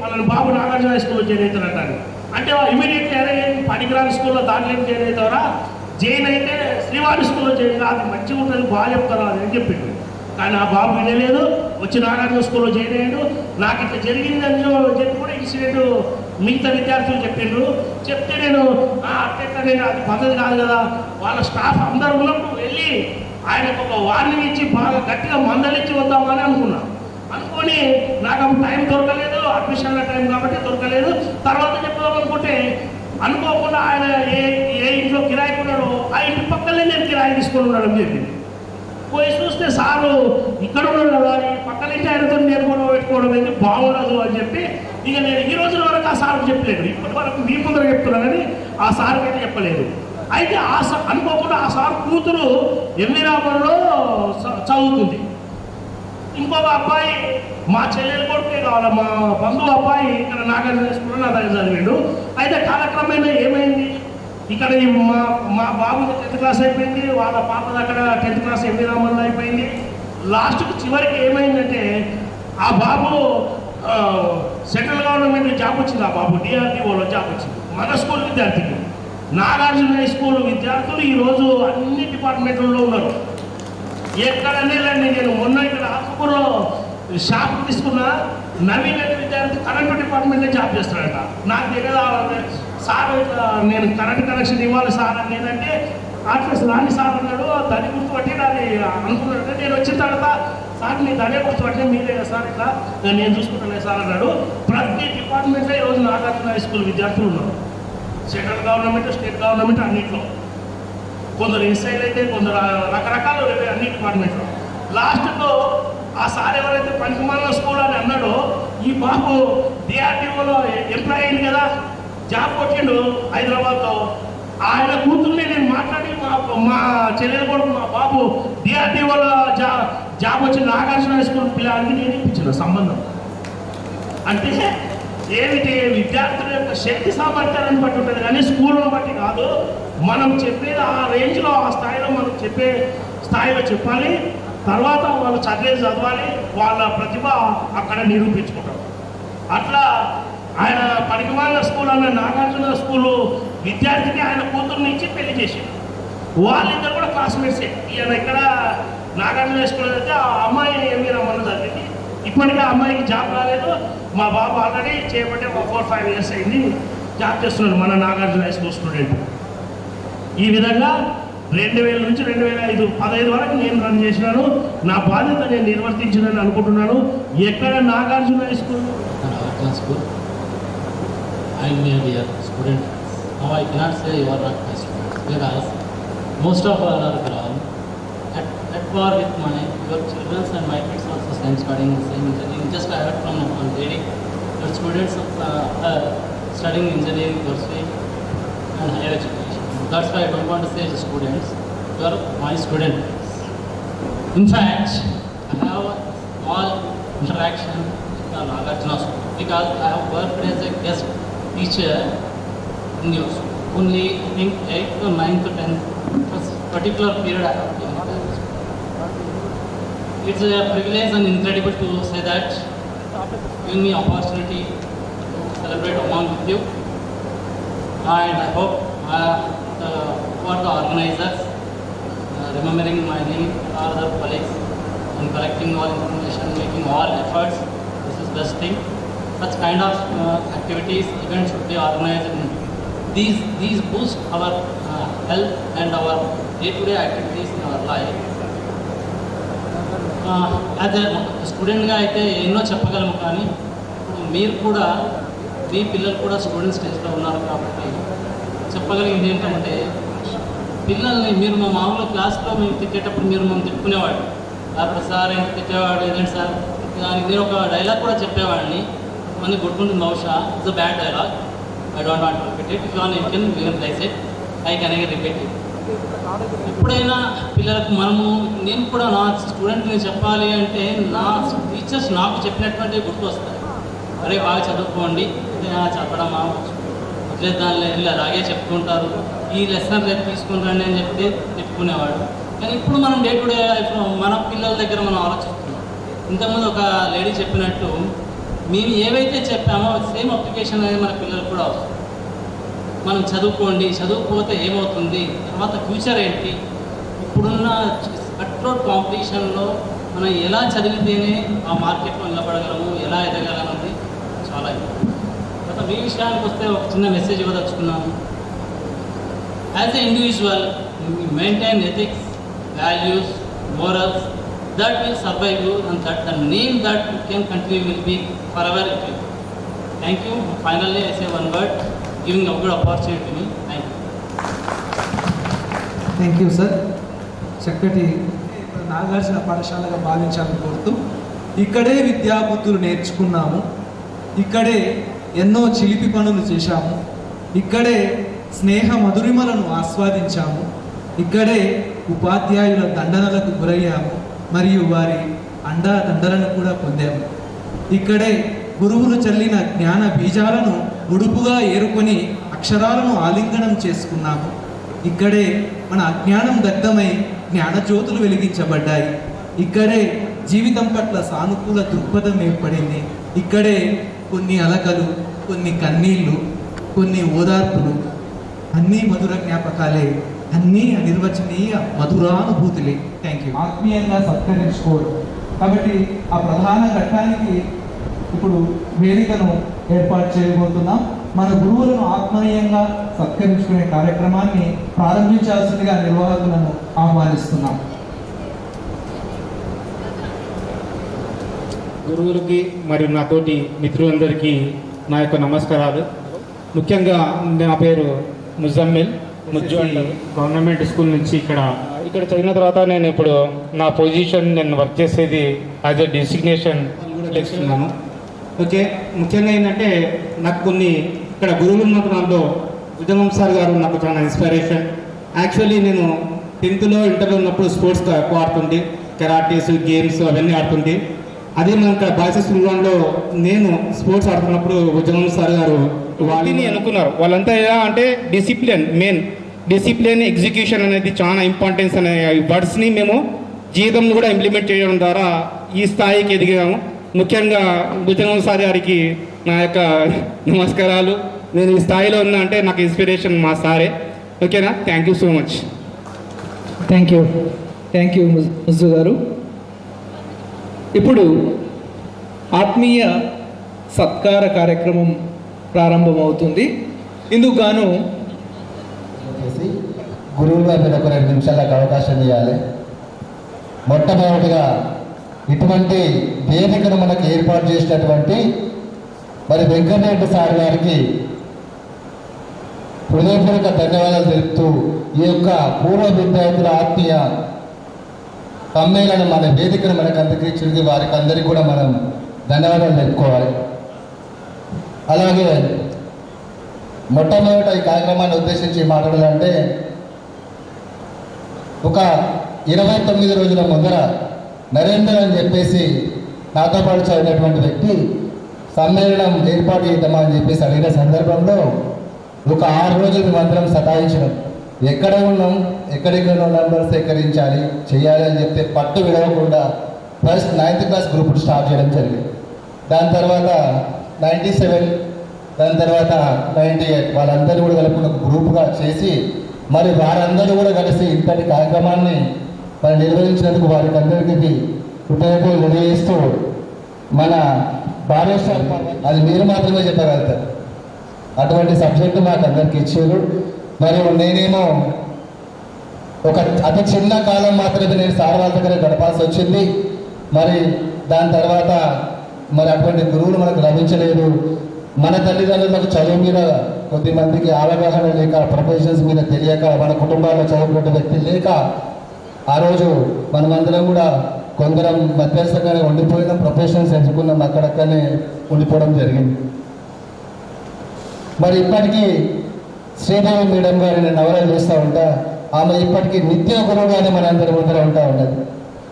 వాళ్ళ బాబు నాగార్జున హై స్కూల్లో జాయిన్ అవుతారంటారు. అంటే ఇమీడియట్లీ అరే పనికిరాని స్కూల్లో దాంట్లో ఏం జాయిన్ అవుతారా, జైన్ అయితే శ్రీవారి స్కూల్లో జాయిన్ కాదు, అది మంచిగా ఉంటుంది, బాగా చెప్తారా అని చెప్పిండు. కానీ ఆ బాబు వినలేదు, వచ్చి నాగార్జున స్కూల్లో జాయిన్ అయ్యాడు. నాకు ఇట్లా జరిగిందని చెప్పి కూడా ఇన్సిడెంట్ మిగతా విద్యార్థులు చెప్పిండ్రు. చెప్తే నేను అట్లా నేను అది పద్ధతి కాదు కదా, వాళ్ళ స్టాఫ్ అందరూ ఉన్నప్పుడు వెళ్ళి ఆయనకు ఒక వార్నింగ్ ఇచ్చి బాగా గట్టిగా మందలిచ్చి వద్దామని అనుకున్నాను. అనుకొని నాకు అప్పుడు టైం దొరకలేదు, అడ్మిషన్ల టైం కాబట్టి దొరకలేదు. తర్వాత చెప్దాం అనుకుంటే అనుకోకుండా ఆయన ఏ ఇంట్లో కిరాయికి ఉన్నాడో ఆ ఇంటి పక్కనే నేను కిరాయి తీసుకొని ఉన్నాడు అని చెప్పింది. పోయి చూస్తే సారు ఇక్కడ ఉన్నాడు కదా, ఈ పక్కన ఇంటి ఆయనతో నేర్చుకోవడం పెట్టుకోవడం ఏంటి బాగుండదు అని చెప్పి ఇక నేను ఈ రోజుల వరకు ఆ సార్కి చెప్పలేదు. ఇప్పటి వరకు మీ ముందర చెప్తున్నా కానీ ఆ సార్కి అయితే చెప్పలేదు. అయితే అనుకోకుండా ఆ సార్ కూతురు ఎమ్మిరాపురంలో చదువుతుంది. ఇంకొక అబ్బాయి మా చెల్లెలు కొడుకే కావాలి, మా బంధువు అబ్బాయి ఇక్కడ నాగార్జున స్కూల్లో నా దగ్గర చదివాడు. అయితే కాలక్రమేణా ఏమైంది, ఇక్కడ మా బాబు 10th క్లాస్ అయిపోయింది, వాళ్ళ పాపది అక్కడ 10th క్లాస్ ఎమ్మిరాపురంలో అయిపోయింది. లాస్ట్కి చివరికి ఏమైందంటే ఆ బాబు సెంట్రల్ గవర్నమెంట్ జాబ్ వచ్చింది, ఆ బాబు DRDOలో జాబ్ వచ్చింది. మన స్కూల్ విద్యార్థికి నాగార్జున హై స్కూల్ విద్యార్థులు ఈరోజు అన్ని డిపార్ట్మెంట్లలో ఉన్నారు. ఎక్కడనే లేండి. నేను మొన్న ఇక్కడ ఆత్మకూరులో షాప్ తీసుకున్నా, నవీన్ అనే విద్యార్థి కరెంటు డిపార్ట్మెంట్లో జాబ్ చేస్తాడట. నాకు తెలియదు సార్ ఇట్లా నేను కరెంట్ కనెక్షన్ ఇవ్వాలి సార్ అని నేనంటే ఆఫీస్ రాని సార్ అన్నాడు. దాన్ని గుర్తుపట్టి దాన్ని అనుకున్నాడు. నేను వచ్చిన తర్వాత సార్ నీ దానే గుర్తుపట్టి మీరే సార్ ఇట్లా నేను చూసుకుంటానే సార్ అన్నాడు. ప్రతి డిపార్ట్మెంట్లో ఈరోజు నాగార్జున హై స్కూల్ విద్యార్థులు ఉన్నారు. సెంట్రల్ గవర్నమెంట్, స్టేట్ గవర్నమెంట్ అన్నింటిలో. కొందరు ఇన్సైడ్ అయితే కొందరు రకరకాలు అన్ని డిపార్ట్మెంట్లో. లాస్ట్తో ఆ సార్ ఎవరైతే పనికిమాలిన స్కూల్ అని అన్నాడో ఈ బాబు DRDOలో ఎంప్లాయ్ అయింది కదా, జాబ్ కొట్టిండు హైదరాబాద్లో. ఆయన కూతుర్ని నేను మాట్లాడి మా చెల్లెలు కొడుకు మా బాబు DRDOలో జాబ్ వచ్చి నాగార్జున హై స్కూల్ పిల్లలకి నేను ఇప్పించిన సంబంధం. అంటే ఏమిటి, విద్యార్థుల యొక్క శక్తి సామర్థ్యాలను బట్టి ఉంటుంది కానీ స్కూల్ని బట్టి కాదు. మనం చెప్పేది ఆ రేంజ్లో ఆ స్థాయిలో మనం చెప్పే స్థాయిలో చెప్పాలి. తర్వాత వాళ్ళు చదవాలి, వాళ్ళ ప్రతిభ అక్కడ నిరూపించుకుంటారు. అట్లా ఆయన పనికిమాలిన స్కూల్ అన్న నాగార్జున స్కూలు విద్యార్థికి ఆయన కూతుర్ని ఇచ్చి పెళ్లి చేశారు. వాళ్ళిద్దరు కూడా క్లాస్మేట్సే. ఈయన ఇక్కడ నాగార్జున స్కూల్ అయితే ఆ అమ్మాయి ఎమ్మిరాపురంలో చదివింది. ఇప్పటికీ ఆ అమ్మాయికి జాబ్ రాలేదు. మా బాబు ఆల్రెడీ చేయబట్టే 4-5 years అయింది జాబ్ చేస్తున్నాడు మన నాగార్జున హై స్కూల్ స్టూడెంట్. ఈ విధంగా 2000 నుంచి 2005, 15 వరకు నేను రన్ చేసినాను. నా బాధ్యత నేను నిర్వర్తించానని అనుకుంటున్నాను. ఎక్కడ Nagarjuna high school I'm a dear student. Now I cannot say you are not my student because most of all are grown at war with your children and my kids also same studying the same engineering. Just I heard from one lady, your students are studying engineering course and higher education. That's why I don't want to say the students. You are my student. In fact, I have all interaction with the Nagarjuna school because I have worked as a guest teacher in your school. Only I think 8th to 9th to 10th particular period I have been in that school. It's a privilege and incredible to say that giving me opportunity to celebrate along with you. And I hope for the organizers remembering my name, other colleagues and collecting all information, making all efforts. This is best thing. Such kind of activities, events should be organized. And these boost our health and our day-to-day activities in our life. As a స్టూడెంట్గా అయితే ఎన్నో చెప్పగలము కానీ మీరు కూడా మీ పిల్లలు కూడా స్టూడెంట్ స్టేజ్లో ఉన్నారు కాబట్టి చెప్పగలిగింది ఏంటంటే పిల్లల్ని మీరు మా మామూలు క్లాస్లో మేము తిట్టేటప్పుడు మీరు మేము తిట్టుకునేవాడు. అప్పుడు సార్ ఏంటి తిట్టేవాడు, ఏదంటే సార్ దానికి నేను ఒక డైలాగ్ కూడా చెప్పేవాడిని. మనకి గుర్తుంటుంది బహుశా, it's a bad dialogue. I don't want to repeat it. If you want, you can place it. I can again repeat it. ఎప్పుడైనా పిల్లలకు నేను కూడా నా స్టూడెంట్ని చెప్పాలి అంటే నా టీచర్స్ నాకు చెప్పినటువంటి గుర్తు వస్తాయి. అరే బాగా చదువుకోండి, చదవడమా వదిలేదాన్ని వెళ్ళి అలాగే చెప్పుకుంటారు, ఈ లెసన్ రేపు తీసుకుని రండి అని చెప్తే చెప్పుకునేవాడు. కానీ ఇప్పుడు మనం డే టు డే లైఫ్లో మన పిల్లల దగ్గర మనం ఆలోచిస్తున్నాం. ఇంతకుముందు ఒక లేడీ చెప్పినట్టు మేము ఏవైతే చెప్పామో సేమ్ అప్లికేషన్ అనేది మన పిల్లలకు కూడా అవసరం. మనం చదువుకోండి, చదువుకోతే ఏమవుతుంది, తర్వాత ఫ్యూచర్ ఏంటి, ఇప్పుడున్న కట్రోడ్ కాంపిటీషన్లో మనం ఎలా చదివితేనే ఆ మార్కెట్లో నిలబడగలము, ఎలా ఎదగలమన్నది చాలా ఇంపార్టెంట్. తర్వాత మీ విషయానికి వస్తే ఒక చిన్న మెసేజ్ ఇవ్వదలుచుకున్నాను. As a individual maintain ethics, values, morals that will survive you and that the name that you can continue will be forever with you. Thank you. Finally, I say one word, giving a good opportunity to me. Thank you. Thank you sir. చక్కటి నాగార్జున పాఠశాలగా భావించాలని కోరుతూ ఇక్కడే విద్యాబుద్ధులు నేర్చుకున్నాము, ఇక్కడే ఎన్నో చిలిపి పనులు చేశాము, ఇక్కడే స్నేహ మధురిమలను ఆస్వాదించాము, ఇక్కడే ఉపాధ్యాయుల దండనలకు గురయ్యాము మరియు వారి అండాదండలను కూడా పొందాము. ఇక్కడే గురువులు చల్లిన జ్ఞాన బీజాలను ఉడుపుగా ఏరుకొని అక్షరాలను ఆలింగనం చేసుకున్నాము. ఇక్కడే మన అజ్ఞానం దగ్ధమై జ్ఞానజ్యోతులు వెలిగించబడ్డాయి. ఇక్కడే జీవితం పట్ల సానుకూల దృక్పథం ఏర్పడింది. ఇక్కడే కొన్ని అలకలు, కొన్ని కన్నీళ్ళు, కొన్ని ఓదార్పులు, అన్నీ మధుర జ్ఞాపకాలే, అన్నీ అనిర్వచనీయ మధురానుభూతులే. Thank you. ఆత్మీయంగా సత్కరించుకోవడం కాబట్టి ఆ ప్రధాన ఘట్టానికి ఇప్పుడు వేదికను ఏర్పాటు చేయబోతున్నాం. మన గురువులను ఆత్మీయంగా సత్కరించుకునే కార్యక్రమాన్ని ప్రారంభించాల్సిందిగా నిర్వాహకులను ఆహ్వానిస్తున్నాం. గురువులకి మరియు నాతోటి మిత్రులందరికీ నా యొక్క నమస్కారాలు. ముఖ్యంగా నా పేరు ముజమ్మిల్, ముజ్జోడి గవర్నమెంట్ స్కూల్ నుంచి ఇక్కడ చదివిన తర్వాత నేను ఇప్పుడు నా పొజిషన్ నేను వర్క్ చేసేది యాజ్ ఎ డెసిగ్నేషన్ చేస్తున్నాను. ఓకే, ముఖ్యంగా ఏంటంటే నాకు కొన్ని ఇక్కడ గురువులు ఉన్న దాంట్లో విజయవంశ సార్ గారు నాకు చాలా ఇన్స్పిరేషన్. యాక్చువల్లీ నేను 10th ఇంటర్లో ఉన్నప్పుడు స్పోర్ట్స్ ఎక్కువ ఆడుతుంటే, కెరాటీస్, గేమ్స్ అవన్నీ ఆడుతుంటే, అదే మనం ఇక్కడ బాయ్స్ స్కూల్లో నేను స్పోర్ట్స్ ఆడుతున్నప్పుడు విజయవంశ సార్ గారు వాళ్ళని అనుకున్నారు. వాళ్ళంతా ఎలా అంటే డిసిప్లిన్ ఎగ్జిక్యూషన్ అనేది చాలా ఇంపార్టెన్స్ అనే వర్డ్స్ని మేము జీవితంలో కూడా ఇంప్లిమెంట్ చేయడం ద్వారా ఈ స్థాయికి ఎదిగాము. ముఖ్యంగా భుజంగం సార్ గారికి నా యొక్క నమస్కారాలు. నేను ఈ స్థాయిలో ఉన్నా అంటే నాకు ఇన్స్పిరేషన్ మా సారే. ఓకేనా, thank you so much. Thank you Mujju గారు. ఇప్పుడు ఆత్మీయ సత్కార కార్యక్రమం ప్రారంభమవుతుంది. ఇందుకు గాను గురువుల మీద ఒక 2 నిమిషాలకు అవకాశం ఇవ్వాలి. మొట్టమొదటిగా ఇటువంటి వేదికను మనకు ఏర్పాటు చేసినటువంటి మరి వెంకటరెడ్డి సార్ గారికి హృదయపూర్వక ధన్యవాదాలు తెలుపుతూ ఈ యొక్క పూర్వ విద్యార్థుల ఆత్మీయ సమ్మేళనం మన వేదికను మనకు అందరికీ వారికి అందరికీ కూడా మనం ధన్యవాదాలు తెలుపుకోవాలి. అలాగే మొట్టమొదట ఈ కార్యక్రమాన్ని ఉద్దేశించి మాట్లాడాలంటే ఒక 29 రోజుల ముందర నరేందర్ అని చెప్పేసి నాతో పాటు చదివినటువంటి వ్యక్తి సమ్మేళనం ఏర్పాటు చేద్దామని చెప్పేసి అడిగిన సందర్భంలో ఒక 6 రోజులు మేమందరం సతాయించడం, ఎక్కడ ఉన్నాం, ఎక్కడెక్కడ నంబర్ సేకరించాలి చేయాలి అని చెప్తే పట్టు విడవకుండా first 9th class group start చేయడం జరిగింది. దాని తర్వాత 97, దాని తర్వాత 98 వాళ్ళందరూ కూడా కలుపుకున్న ఒక గ్రూప్గా చేసి మరి వారందరూ కూడా కలిసి ఇంతటి కార్యక్రమాన్ని మరి నిర్వహించినందుకు వారికి అందరికీ కృతజ్ఞతలు తెలియజేస్తూ మన భారేశ్వర్ అది మీరు మాత్రమే చెప్పగలుగుతారు. అటువంటి సబ్జెక్టు మాకు అందరికీ ఇచ్చారు. మరియు నేనేమో ఒక అతి చిన్న కాలం మాత్రమే నేను సార్ వాళ్ళ దగ్గర గడపాల్సి వచ్చింది. మరి దాని తర్వాత మరి అటువంటి గురువులు మనకు లభించలేదు. మన తల్లిదండ్రులకు చదువు మీద కొద్దిమందికి అవగాహన లేక, ప్రొఫెషన్స్ మీద తెలియక, మన కుటుంబాల్లో చదువుకునే వ్యక్తి లేక ఆ రోజు మనమందరం కూడా కొందరం మధ్యస్థంగానే ఉండిపోయినాం, ప్రొఫెషనల్స్ ఎంచుకున్నాం, అక్కడక్కడనే ఉండిపోవడం జరిగింది. మరి ఇప్పటికీ శ్రీదేవి మేడం గారిని నవలలు చూస్తూ ఉంటా, ఆమె ఇప్పటికీ నిత్య గురువుగానే మనందరి ముందర ఉంటా ఉన్నది.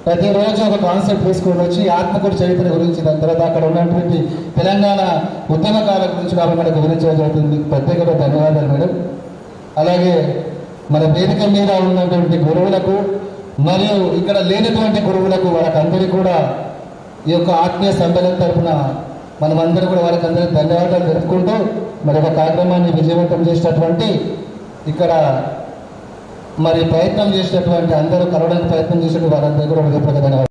ప్రతిరోజు ఒక కాన్సెప్ట్ తీసుకొని వచ్చి ఆత్మకూరు చరిత్ర గురించి, దాని తర్వాత అక్కడ ఉన్నటువంటి తెలంగాణ ఉద్యమకాల గురించి ఆమె మనకు వివరించడం జరుగుతుంది. ప్రత్యేకంగా ధన్యవాదాలు మేడం. అలాగే మన వేదిక మీద ఉన్నటువంటి గురువులకు మరియు ఇక్కడ లేనటువంటి గురువులకు వాళ్ళకందరికీ కూడా ఈ యొక్క ఆత్మీయ సమ్మేళనం తరఫున మనమందరూ కూడా వాళ్ళకి అందరికీ ధన్యవాదాలు తెలుపుకుంటూ మరి ఒక కార్యక్రమాన్ని విజయవంతం చేసినటువంటి ఇక్కడ మరి ప్రయత్నం చేసినటువంటి అందరూ కలవడానికి ప్రయత్నం చేసినటువంటి వారందరూ కూడా హృదయపూర్వక ధన్యవాదాలు.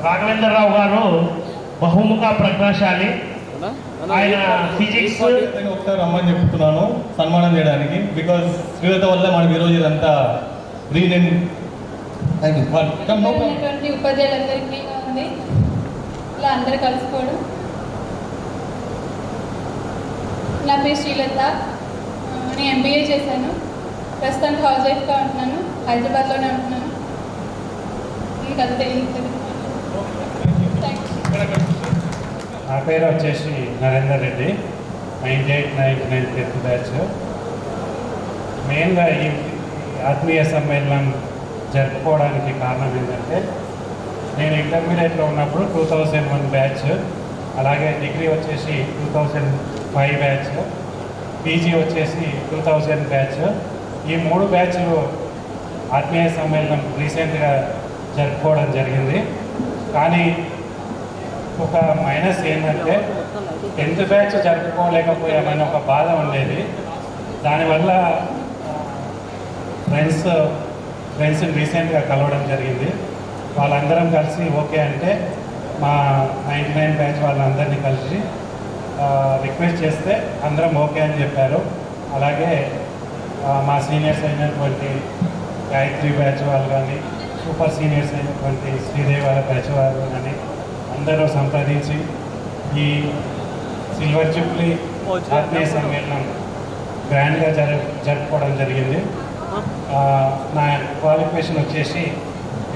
రాఘవేంద్రరావు గారు బహుముఖ ప్రజ్ఞాశాలి. ఆయన ఫిజిక్స్ ఒకసారి రమ్మని చెప్తున్నాను సన్మానం చేయడానికి. బికాజ్ శ్రీలత వల్ల మనకి ఈరోజు ఇదంతా రీనేమ్. ఉపాధ్యాయులందరికీ ఉంది ఇలా అందరూ కలుసుకోవడం. నా పేరు శ్రీలత, నేను ఎంబీఏ చేశాను. ప్రస్తుతానికి హౌస్ వైఫ్గా ఉంటున్నాను, హైదరాబాద్లోనే ఉంటున్నాను. మీకు అది తెలియదు. నా పేరు వచ్చేసి నరేందర్ రెడ్డి, 98, 99, 10th బ్యాచ్. మెయిన్గా ఈ ఆత్మీయ సమ్మేళనం జరుపుకోవడానికి కారణం ఏంటంటే, నేను ఇంటర్మీడియట్లో ఉన్నప్పుడు 2001 బ్యాచ్, అలాగే డిగ్రీ వచ్చేసి 2005 బ్యాచ్, పీజీ వచ్చేసి 2000 బ్యాచ్. ఈ 3 బ్యాచ్లు ఆత్మీయ సమ్మేళనం రీసెంట్గా జరుపుకోవడం జరిగింది. కానీ ఒక మైనస్ ఏంటంటే 10th బ్యాచ్ జరుపుకోలేకపోయామని ఒక బాధ ఉండేది. దానివల్ల ఫ్రెండ్స్ని రీసెంట్గా కలవడం జరిగింది. వాళ్ళందరం కలిసి ఓకే అంటే మా 99 బ్యాచ్ వాళ్ళందరినీ కలిసి రిక్వెస్ట్ చేస్తే అందరం ఓకే అని చెప్పారు. అలాగే మా సీనియర్స్ అయినటువంటి గాయత్రి బ్యాచ్ వాళ్ళు కానీ, సూపర్ సీనియర్స్ అయినటువంటి శ్రీదేవి వాళ్ళ బ్యాచ్ వాళ్ళు కానీ అందరూ సంప్రదించి ఈ సిల్వర్ జూబ్లీ ఆత్మీయ సమ్మేళనం గ్రాండ్గా జరుపుకోవడం జరిగింది. నా క్వాలిఫికేషన్ వచ్చేసి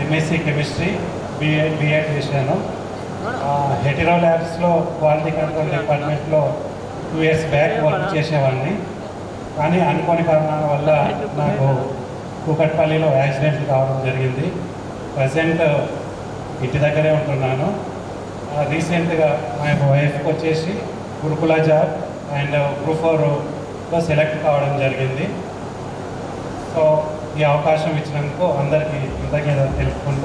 ఎంఎస్సి కెమిస్ట్రీ, బిఎడ్ చేశాను. హెటిరో ల్యాబ్స్లో క్వాలిటీ కంట్రోల్ డిపార్ట్మెంట్లో 2 years బ్యాక్ వర్క్ చేసేవాడిని. కానీ అనుకోని కారణాల వల్ల నాకు కూకట్పల్లిలో యాక్సిడెంట్ కావడం జరిగింది. ప్రజెంట్ ఇంటి దగ్గరే ఉంటున్నాను. రీసెంట్గా మా వైఫ్కి వచ్చేసి గురుకుల జాబ్ అండ్ గ్రూప్ 4లో సెలెక్ట్ కావడం జరిగింది. సో ఈ అవకాశం ఇచ్చినందుకు అందరికీ కృతజ్ఞతలు తెలుపుకుంటూ